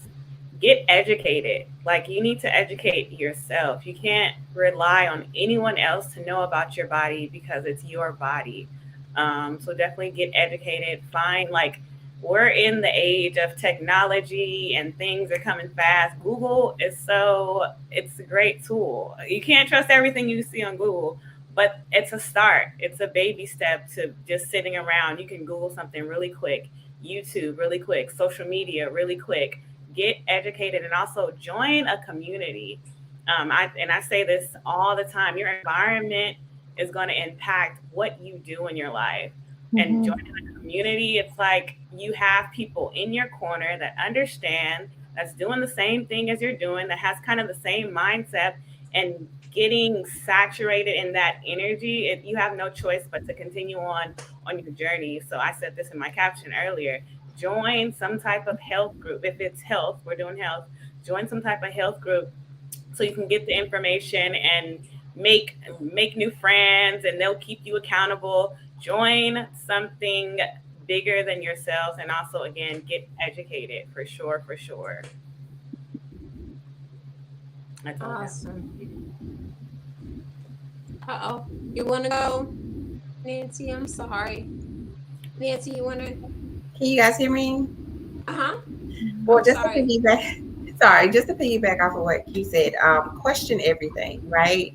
Get educated. Like, you need to educate yourself. You can't rely on anyone else to know about your body because it's your body. So definitely get educated. Find, like, we're in the age of technology and things are coming fast. Google is it's a great tool. You can't trust everything you see on Google, but it's a start. It's a baby step to just sitting around. You can Google something really quick, YouTube really quick, social media really quick. Get educated and also join a community. I say this all the time. Your environment is going to impact what you do in your life. And Mhm. joining a community, it's like you have people in your corner that understand, that's doing the same thing as you're doing, that has kind of the same mindset, and getting saturated in that energy. You have no choice but to continue on your journey. So I said this in my caption earlier. Join some type of health group. If it's health, we're doing health. Join some type of health group so you can get the information and make new friends, and they'll keep you accountable. Join something bigger than yourselves, and also again get educated, for sure, for sure. That's all I got. Awesome. Uh-oh. You want to go, Nancy? I'm sorry. Nancy, you want to? Can you guys hear me? Uh-huh. Well, I'm Mhm. just to sorry. piggyback, sorry, just to piggyback off of what you said, question everything, right?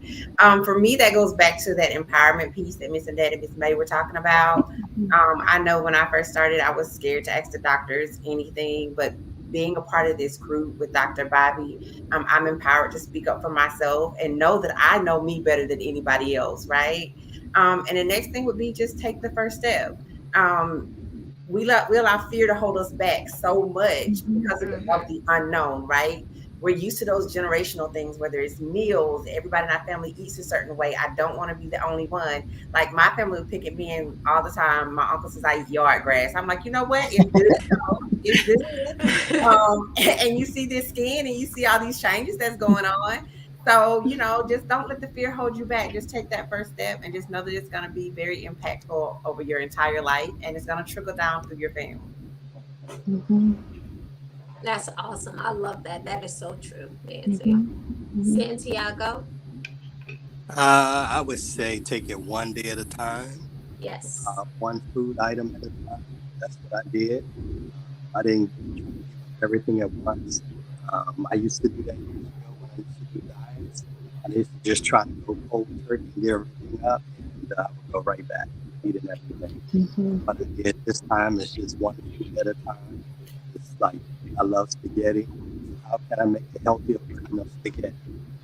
For me, that goes back to that empowerment piece that Miss and Dad and Miss May were talking about. I know when I first started, I was scared to ask the doctors anything, but being a part of this group with Dr. Bobby, I'm empowered to speak up for myself and know that I know me better than anybody else, right? And the next thing would be just take the first step. Um, we allow fear to hold us back so much Mhm. because of Mm-hmm. the unknown, right? We're used to those generational things, whether it's meals, everybody in our family eats a certain way. I don't want to be the only one. Like my family would pick at me and all the time. My uncle says I eat yard grass. I'm like, you know what? It's good. It's good. And you see this skin and you see all these changes that's going on. So, just don't let the fear hold you back. Just take that first step and just know that it's going to be very impactful over your entire life and it's going to trickle down through your family. Mhm. That's awesome. I love that. That is so true, Nancy. Mhm. Mhm. Santiago? I would say take it one day at a time, Yes. one food item at a time. That's what I did. I didn't try to give up everything at once. I used to do that years ago when I used to do diets. I used to just try to go cold turkey and get everything waking up, and I would go right back eating everything. Mhm. But again, this time it's just one food at a time. It's like I love spaghetti. So how can I make a healthier version of spaghetti?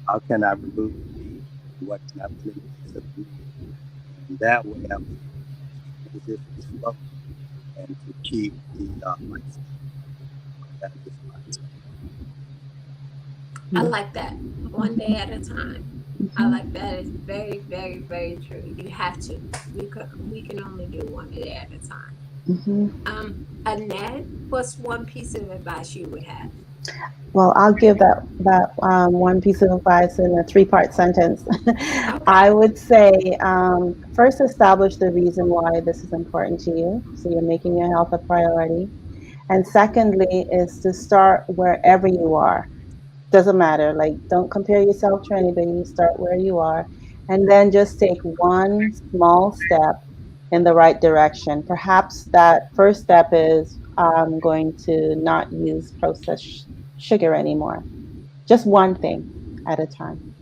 How can I remove the meat? And what can I put in place of the meat? And that way I was able to transition slowly and to keep the lifestyle. That is my I like that. One day at a time. I Mhm. like that. It's very, very, very true. You have to. We can only do one day at a time. Mhm. Annette, what's one piece of advice you would have? Well, I'll give that one piece of advice in a three-part sentence. Okay. I would say first establish the reason why this is important to you, so you're making your health a priority. And secondly, is to start wherever you are. Doesn't matter. Like, don't compare yourself to anybody. Start where you are, and then just take one small step in the right direction. Perhaps that first step is I'm going to not use processed sugar anymore. Just one thing at a time.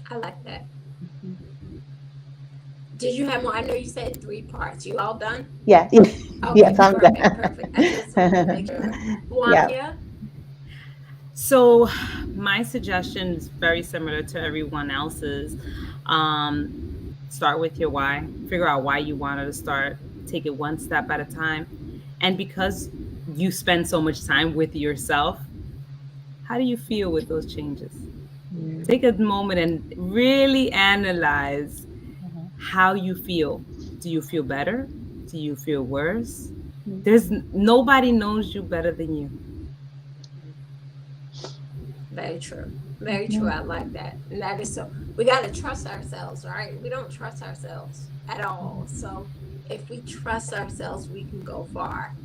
I like that. Mhm. Did you have more? I know you said three parts. You all done? Yeah. Okay, Yes, I'm perfect, perfect. I just wanted to make done. sure. Yeah. Wanya? So, my suggestion is very similar to everyone else's. Um, Start with your why, figure out why you wanted to start, take it one step at a time. And because you spend so much time with yourself, how do you feel with those changes? Mm. Take a moment and really analyze Mhm. how you feel. Do you feel better? Do you feel worse? Mhm. Nobody knows you better than you. Very true. Very true. Mhm. I like that. And that is so, we got to trust ourselves, right? We don't trust ourselves at all. So if we trust ourselves, we can go far.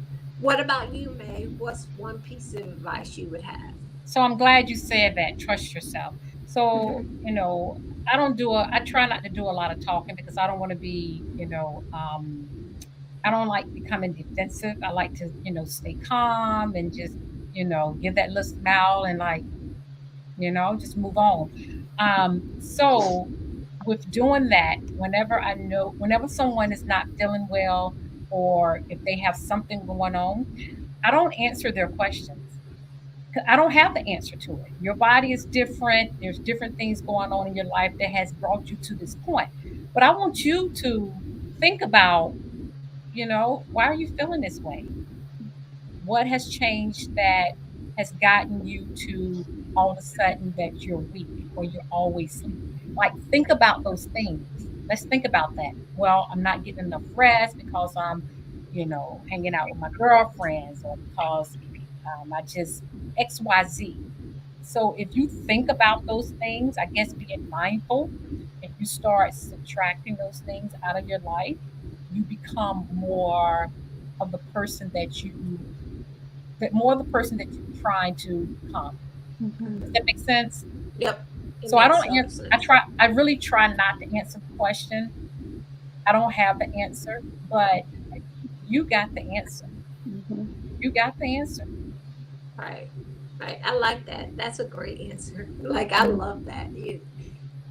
What about you, May? What's one piece of advice you would have? So I'm glad you said that. Trust yourself. So, I try not to do a lot of talking because I don't want to be, I don't like becoming defensive. I like to, stay calm and just, give that little smile and like, just move on. So with doing that, whenever someone is not feeling well or if they have something going on, I don't answer their questions. I don't have the answer to it. Your body is different. There's different things going on in your life that has brought you to this point. But I want you to think about, why are you feeling this way? What has changed that has gotten you to all of a sudden that you're weak or you're always sleepy? Like, think about those things. Let's think about that. Well, I'm not getting enough rest because I'm, hanging out with my girlfriends or because I just XYZ. So if you think about those things, I guess being mindful, and you start subtracting those things out of your life, you become that you more the person that you're trying to become. Mhm. Does that make sense? Yep. It So I makes don't total answer. I sense. try. I really try not to answer the question. I don't have the answer, but you got the answer. Mhm. You got the answer. Right. Right. I like that. That's a great answer. Like, I Mhm. love that. You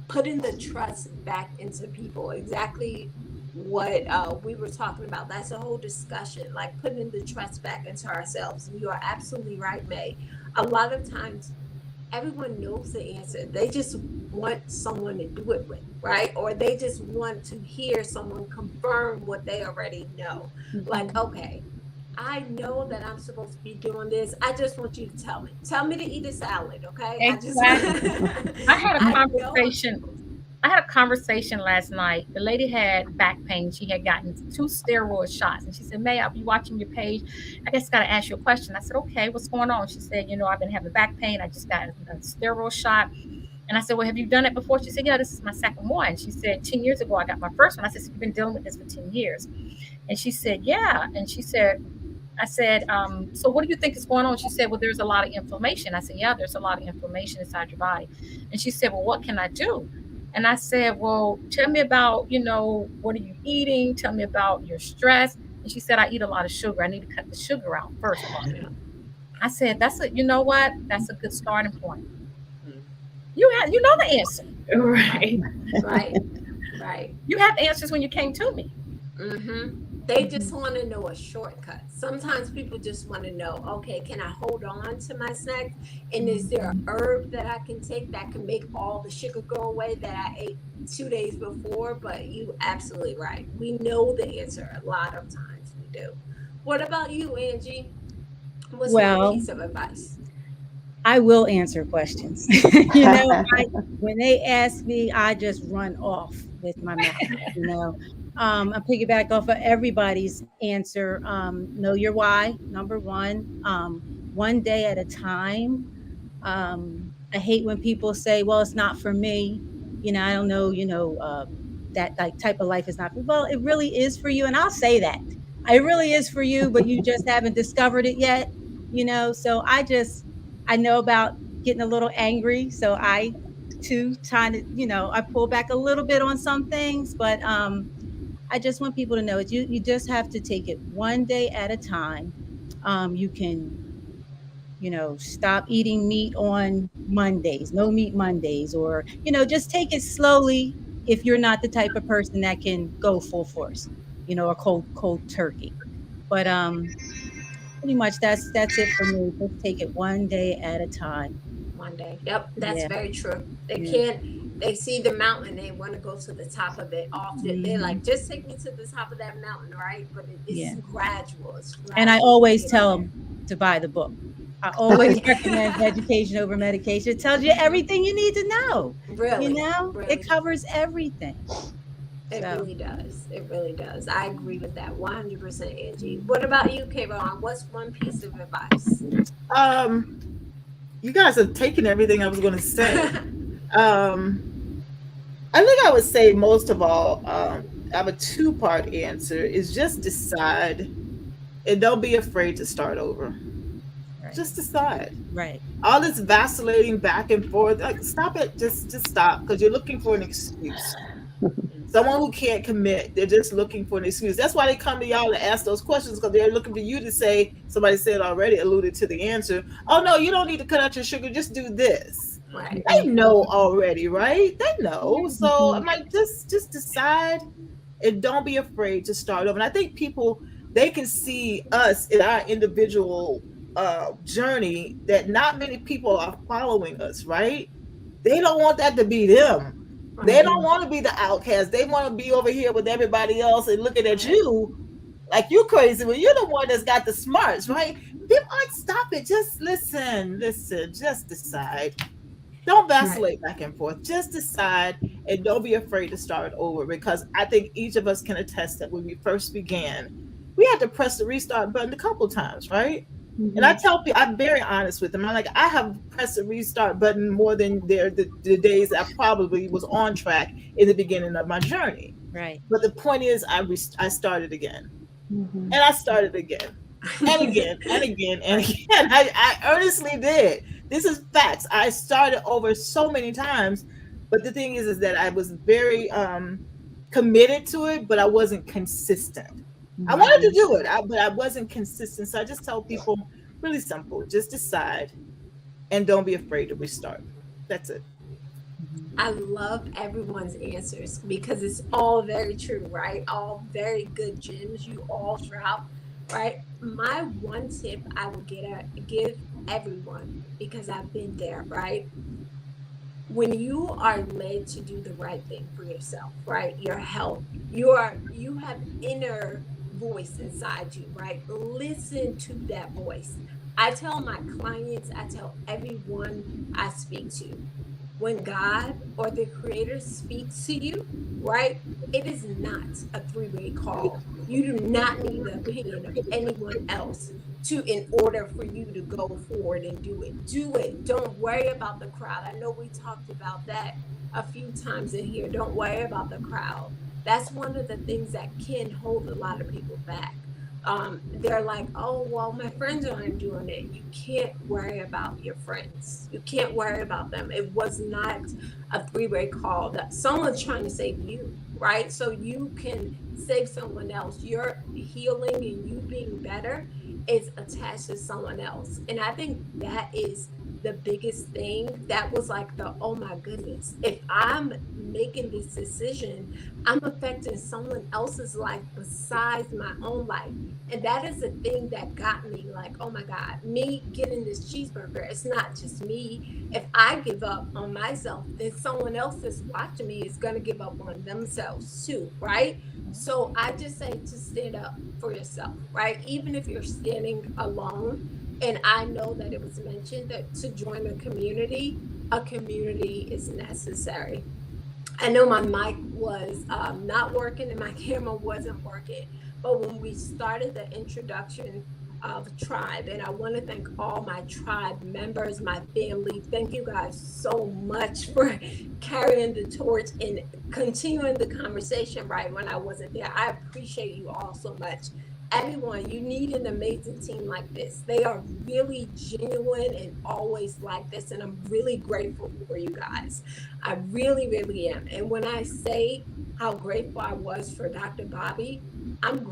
putting the trust back into people. Exactly what we were talking about. That's a whole discussion. Like putting the trust back into ourselves. And you are absolutely right, May. A lot of times, everyone knows the answer. They just want someone to do it with, right? Or they just want to hear someone confirm what they already know. Like, Mhm. okay, I know that I'm supposed to be doing this. I just want you to tell me. Tell me to eat a salad, okay? I just Exactly. I had a I know I'm conversation. supposed to. I had a conversation last night. The lady had back pain. She had gotten two steroid shots, and she said, "May, I'll be watching your page. I guess got to ask you a question." I said, "Okay, what's going on?" She said, "I've been having back pain. I just got a steroid shot." And I said, "Well, have you done it before?" She said, "Yeah, this is my second one." She said, "10 years ago, I got my first one." I said, "So you've been dealing with this for 10 years?" And she said, "Yeah." And she said, I said, "So what do you think is going on?" She said, "Well, there's a lot of inflammation." I said, "Yeah, there's a lot of inflammation inside your body." And she said, "Well, what can I do?" And I said, "Well, tell me about, what are you eating? Tell me about your stress." And she said, "I eat a lot of sugar. I need to cut the sugar out first, part." Yeah. I said, "That's a, you know what? That's a good starting point." You know the answer. Right. Right. Right. Right. You have answers when you came to me. Mm-hmm. They just Mhm. want to know a shortcut. Sometimes people just want to know, okay, can I hold on to my snacks? And is there a Mhm. herb that I can take that can make all the sugar go away that I ate 2 days before? But you absolutely right. We know the answer a lot of times we do. What about you, Angie? What's one Well, piece of advice? I will answer questions. You know, I when they ask me, I just run off with my mouth, you know. I piggyback off of everybody's answer. Know your why, number one. One day at a time. I hate when people say, "Well, it's not for me." You know, I don't know. That like type of life is not for. Well, it really is for you, and I'll say that it really is for you, but you just haven't discovered it yet. You know, so I know about getting a little angry, so I too trying to I pull back a little bit on some things, but I just want people to know it. You just have to take it one day at a time. You can stop eating meat on Mondays, no meat Mondays, or, just take it slowly if you're not the type of person that can go full force, or cold turkey. But pretty much that's it for me. Just take it one day at a time. One day. Yep, that's Yeah, very true. They yeah. can't, they see the mountain, they want to go to the top of it often. They're Hmm. like, just take me to the top of that mountain, right? But it's Yeah. gradual. It's And I gradual to always getting tell there. them to buy the book. I Oh, always recommend yeah. education over medication. It tells you Hmm. everything you need to know. Really, It really. covers everything. It So, really does. It really does. I agree with that 100%, Angie. What mhm. about you, Kayvon? What's one piece of advice? Um, you guys have taken everything I was going to say. Um, I think I would say most of all, I have a two-part answer is just decide and don't be afraid to start over. Right, Just decide. right. All this vacillating back and forth, like stop it. Just stop because you're looking for an excuse. Someone who can't commit, they're just looking for an excuse. That's why they come to y'all to ask those questions because they're looking for you to say, somebody said already, alluded to the answer. Oh, no, you don't need to cut out your sugar. Just do this. Right. They Mhm, know already, right? They know. So I'm mhm. like, just decide and don't be afraid to start over. And I think people, they can see us in our individual journey that not many people are following us, right? They don't want that to be them. They Right. don't Mhm. want to be the outcast. They want to be over here with everybody else and looking at Right. you like you crazy when you're the one that's got the smarts, right? People like stop it. Just listen, just decide. Don't Right. vacillate back and forth. Just decide and don't be afraid to start over because I think each of us can attest that when we first began, we had to press the restart button a couple times, right? And I Mhm. tell people, I'm very honest with them. I'm like, I have pressed the restart button more than the days I probably was on track in the beginning of my journey. Right. But the point is, I started again Mhm. and I started again and again and again and Right. again. I earnestly did. This is facts. I started over so many times, but the thing is that I was very committed to it, but I wasn't consistent. I Right. wanted to Mhm. do it, Right. but I wasn't consistent. So I just tell people really simple: just decide and don't be afraid to restart. That's it. Mhm. I love everyone's answers because it's all very true, right? All very good gems you all drop, right? My one tip I would give everyone because I've been there, right? When you are led to do the right thing for yourself, right? Your health, you have inner voice inside you, right? Listen to that voice. I tell my clients, I tell everyone I speak to, when God or the creator speaks to you, right? It is not a three-way call. You do not need the opinion of anyone else to in order for you to go forward and do it. Do it. Don't worry about the crowd. I know we talked about that a few times in here. Don't worry about the crowd. That's one of the things that can hold a lot of people back. They're like, oh, well, my friends aren't doing it. You can't worry about your friends. You can't worry about them. It was not a three-way call. That someone's trying to save you, right? So you can save someone else. Your healing and you being better is attached to someone else. And I think that is the biggest thing. That was like the, oh my goodness, if I'm making this decision, I'm affecting someone else's life besides my own life. And that is the thing that got me like, oh my God, me getting this cheeseburger, it's not just me. If I give up on myself, then someone else that's watching me is going to give up on themselves too, right? So I just say to stand up for yourself, right? Even if you're standing alone. And I know that it was mentioned that to join a community is necessary. I know my mic was not working and my camera wasn't working, but when we started the introduction of tribe, and I want to thank all my tribe members, my family. Thank you guys so much for carrying the torch and continuing the conversation right when I wasn't there. I appreciate you all so much. Everyone, you need an amazing team like this. They are really genuine and always like this, and I'm really grateful for you guys. I really, really am. And when I say how grateful I was for Dr. Bobby, I'm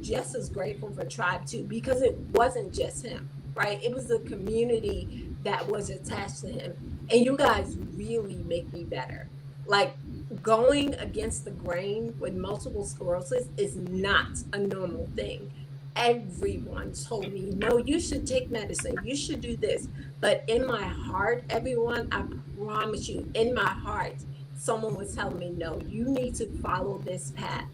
just as grateful for Tribe too, because it wasn't just him, right? It was the community that was attached to him. And you guys really make me better. Like, going against the grain with multiple sclerosis is not a normal thing. Everyone told me, no, you should take medicine, you should do this. But in my heart, everyone, I promise you, in my heart, someone was telling me, no, you need to follow this path.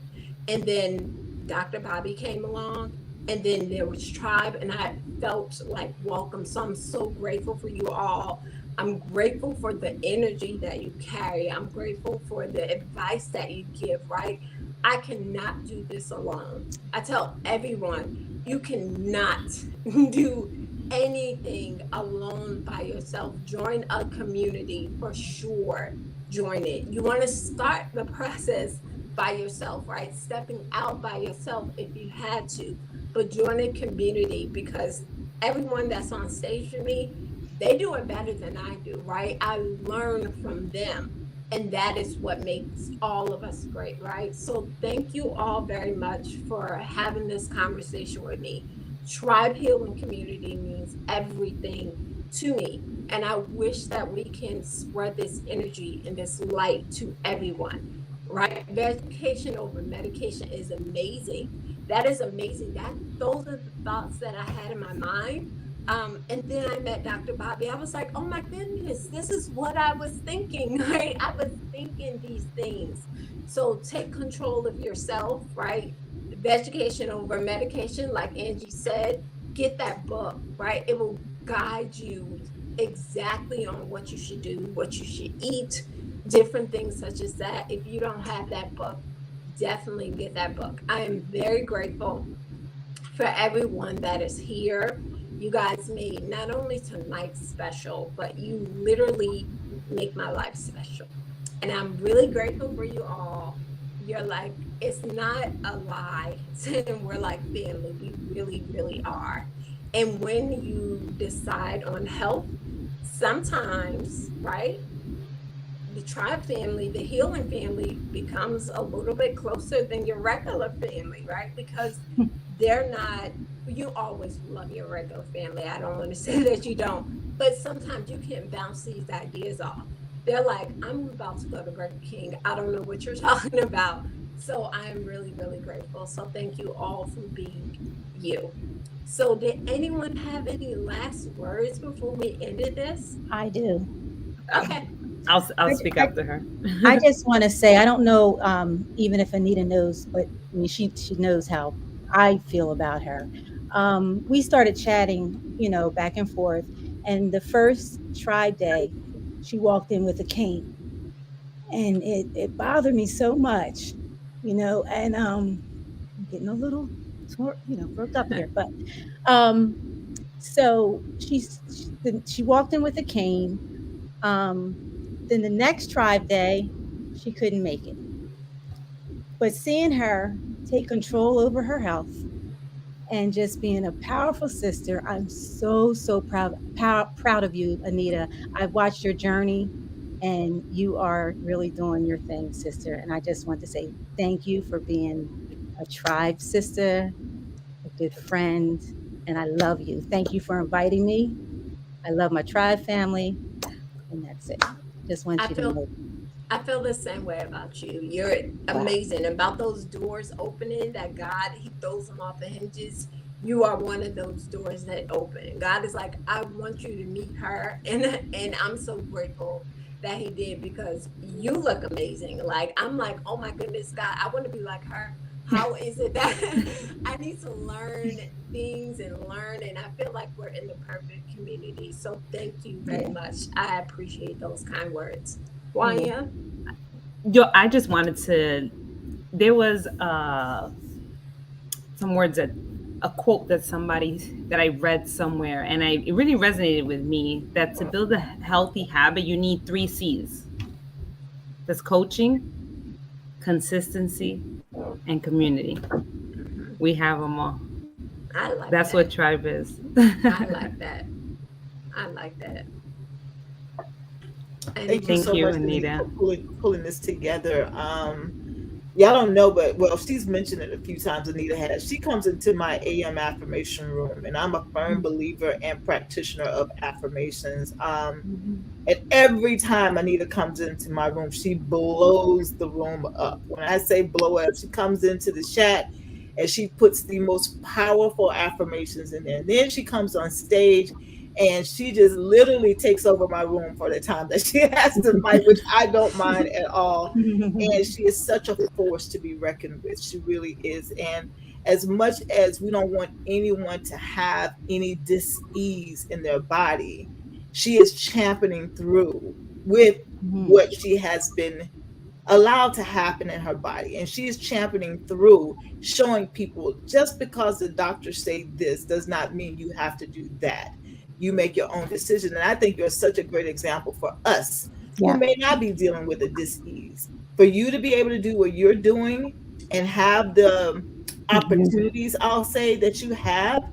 And then Dr. Bobby came along, and then there was Tribe, and I felt like welcome. So I'm so grateful for you all. I'm grateful for the energy that you carry. I'm grateful for the advice that you give, right? I cannot do this alone. I tell everyone, you cannot do anything alone by yourself. Join a community for sure. Join it. You want to start the process by yourself, right? Stepping out by yourself if you had to, but join a community because everyone that's on stage with me, they do it better than I do, right? I learn from them. And that is what makes all of us great, right? So, thank you all very much for having this conversation with me. Tribe Healing Community means everything to me. And I wish that we can spread this energy and this light to everyone, right? Education over medication is amazing. That is amazing. Those are the thoughts that I had in my mind. And then I met Dr. Bobby. I was like, oh my goodness, this is what I was thinking, right? I was thinking these things. So take control of yourself, right? Education over medication, like Angie said, get that book, right? It will guide you exactly on what you should do, what you should eat, different things such as that. If you don't have that book, definitely get that book. I am very grateful for everyone that is here. You guys made not only tonight special, but you literally make my life special. And I'm really grateful for you all. You're like, it's not a lie saying we're like family. We really, really are. And when you decide on health, sometimes, right? The tribe family, the healing family becomes a little bit closer than your regular family, right? Because they're not, you always love your regular family. I don't want to say that you don't, but sometimes you can bounce these ideas off. They're like, I'm about to go to Burger King. I don't know what you're talking about. So I'm really, really grateful. So thank you all for being you. So did anyone have any last words before we ended this? I do. Okay. I'll I, speak I, after her. I just want to say, I don't know, even if Anita knows, but I mean, she knows how I feel about her. We started chatting, back and forth. And the first Tribe Day, she walked in with a cane, and it bothered me so much, and I'm getting a little, worked up here. But um, so she walked in with a cane. Um, then the next Tribe Day, she couldn't make it. But seeing her take control over her health and just being a powerful sister, I'm so, so proud of you, Anita. I've watched your journey, and you are really doing your thing, sister. And I just want to say thank you for being a tribe sister, a good friend, and I love you. Thank you for inviting me. I love my tribe family, and that's it. Just want I you to feel know. I feel the same way about you. You're Wow. amazing. About those doors opening that God, He throws them off the hinges. You are one of those doors that open. God is like, I want you to meet her. And I'm so grateful that He did because you look amazing. Like, I'm like, oh my goodness, God, I want to be like her. How is it that I need to learn things and learn? And I feel like we're in the perfect community. So thank you very Yeah. much. I appreciate those kind words. Yeah. Wanya? Yo, I just wanted to. There was some words that a quote that somebody that I read somewhere, and it really resonated with me. That to build a healthy habit, you need three C's. That's coaching, consistency, and community. We have them all. I like That's what that. tribe is. I like that. I like that. Thank you Anyone? Thank so you, much, Anita, Anita. for pulling this together. Y'all don't know, but well, she's mentioned it a few times. Anita has. She comes into my AM affirmation room, and I'm a firm believer and practitioner of affirmations. Mhm. And every time Anita comes into my room, she blows the room up. When I say blow up, she comes into the chat and she puts the most powerful affirmations in there. And then she comes on stage and she just literally takes over my room for the time that she has to fight, which I don't mind at all. And she is such a force to be reckoned with. She really is. And as much as we don't want anyone to have any dis-ease in their body, she is championing through with Mhm. what she has been allowed to happen in her body, and she's championing through, showing people just because the doctors say this does not mean you have to do that. You make your own decision, and I think you're such a great example for us who Yeah. may not be dealing with a dis-ease, for you to be able to do what you're doing and have the Mhm. opportunities, I'll say, that you have.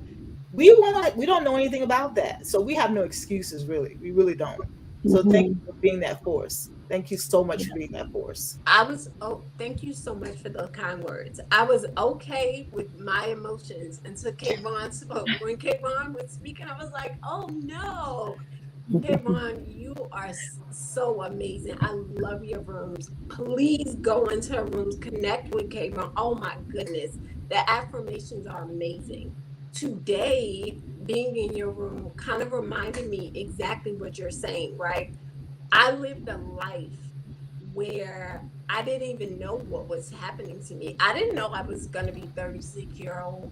We don't know anything about that, so we have no excuses, really. We really don't. So thank Mhm. you for being that force. Thank you so much for being that force. I was, oh, thank you so much for those kind words. I was okay with my emotions until Kayvon spoke. When Kayvon was speaking, I was like, oh no. Kayvon, you are so amazing. I love your rooms. Please go into her rooms, connect with Kayvon. Oh my goodness. The affirmations are amazing. Today, being in your room kind of reminded me exactly what you're saying, right? I lived a life where I didn't even know what was happening to me. I didn't know I was going to be 36-year-old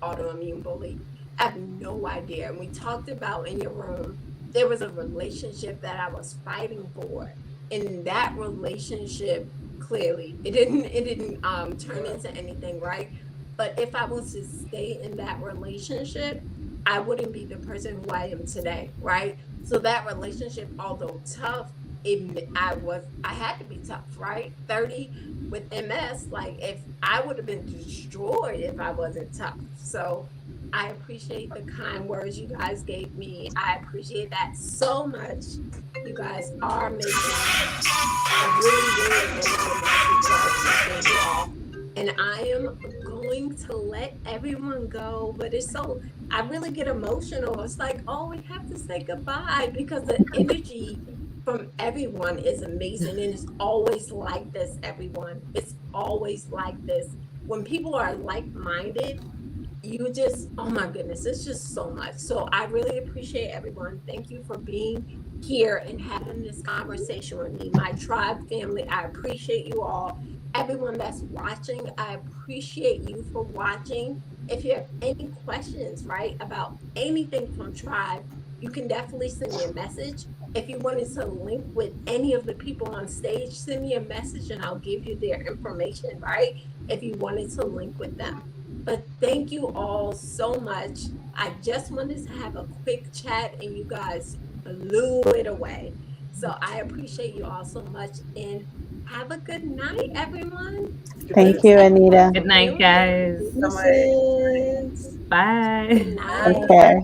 autoimmune bully. I have no idea. And we talked about in your room, there was a relationship that I was fighting for. And that relationship, clearly, it didn't turn into anything, right? But if I was to stay in that relationship, I wouldn't be the person who I am today, right? So that relationship, although tough, I had to be tough, right? 30 with MS, like if I would have been destroyed if I wasn't tough. So I appreciate the kind words you guys gave me. I appreciate that so much. You guys are amazing. I really, really, really would love to hear our teaching you all. And I am going to let everyone go, but it's so, I really get emotional. It's like, oh, we have to say goodbye because the energy from everyone is amazing. And it's always like this, everyone. It's always like this. When people are like minded, you just, oh my goodness, it's just so much. So I really appreciate everyone. Thank you for being here and having this conversation with me. My tribe family, I appreciate you all. Everyone that's watching, I appreciate you for watching. If you have any questions, right, about anything from tribe, you can definitely send me a message. If you wanted to link with any of the people on stage, send me a message and I'll give you their information, right? If you wanted to link with them. But thank you all so much. I just wanted to have a quick chat and you guys blew it away. So I appreciate you all so much and have a good night, everyone. Good night. Thank Thanks you, everyone Anita. Good for night, being here. Thank you guys. so much. Deuces. Good Bye. night. Take Bye. care.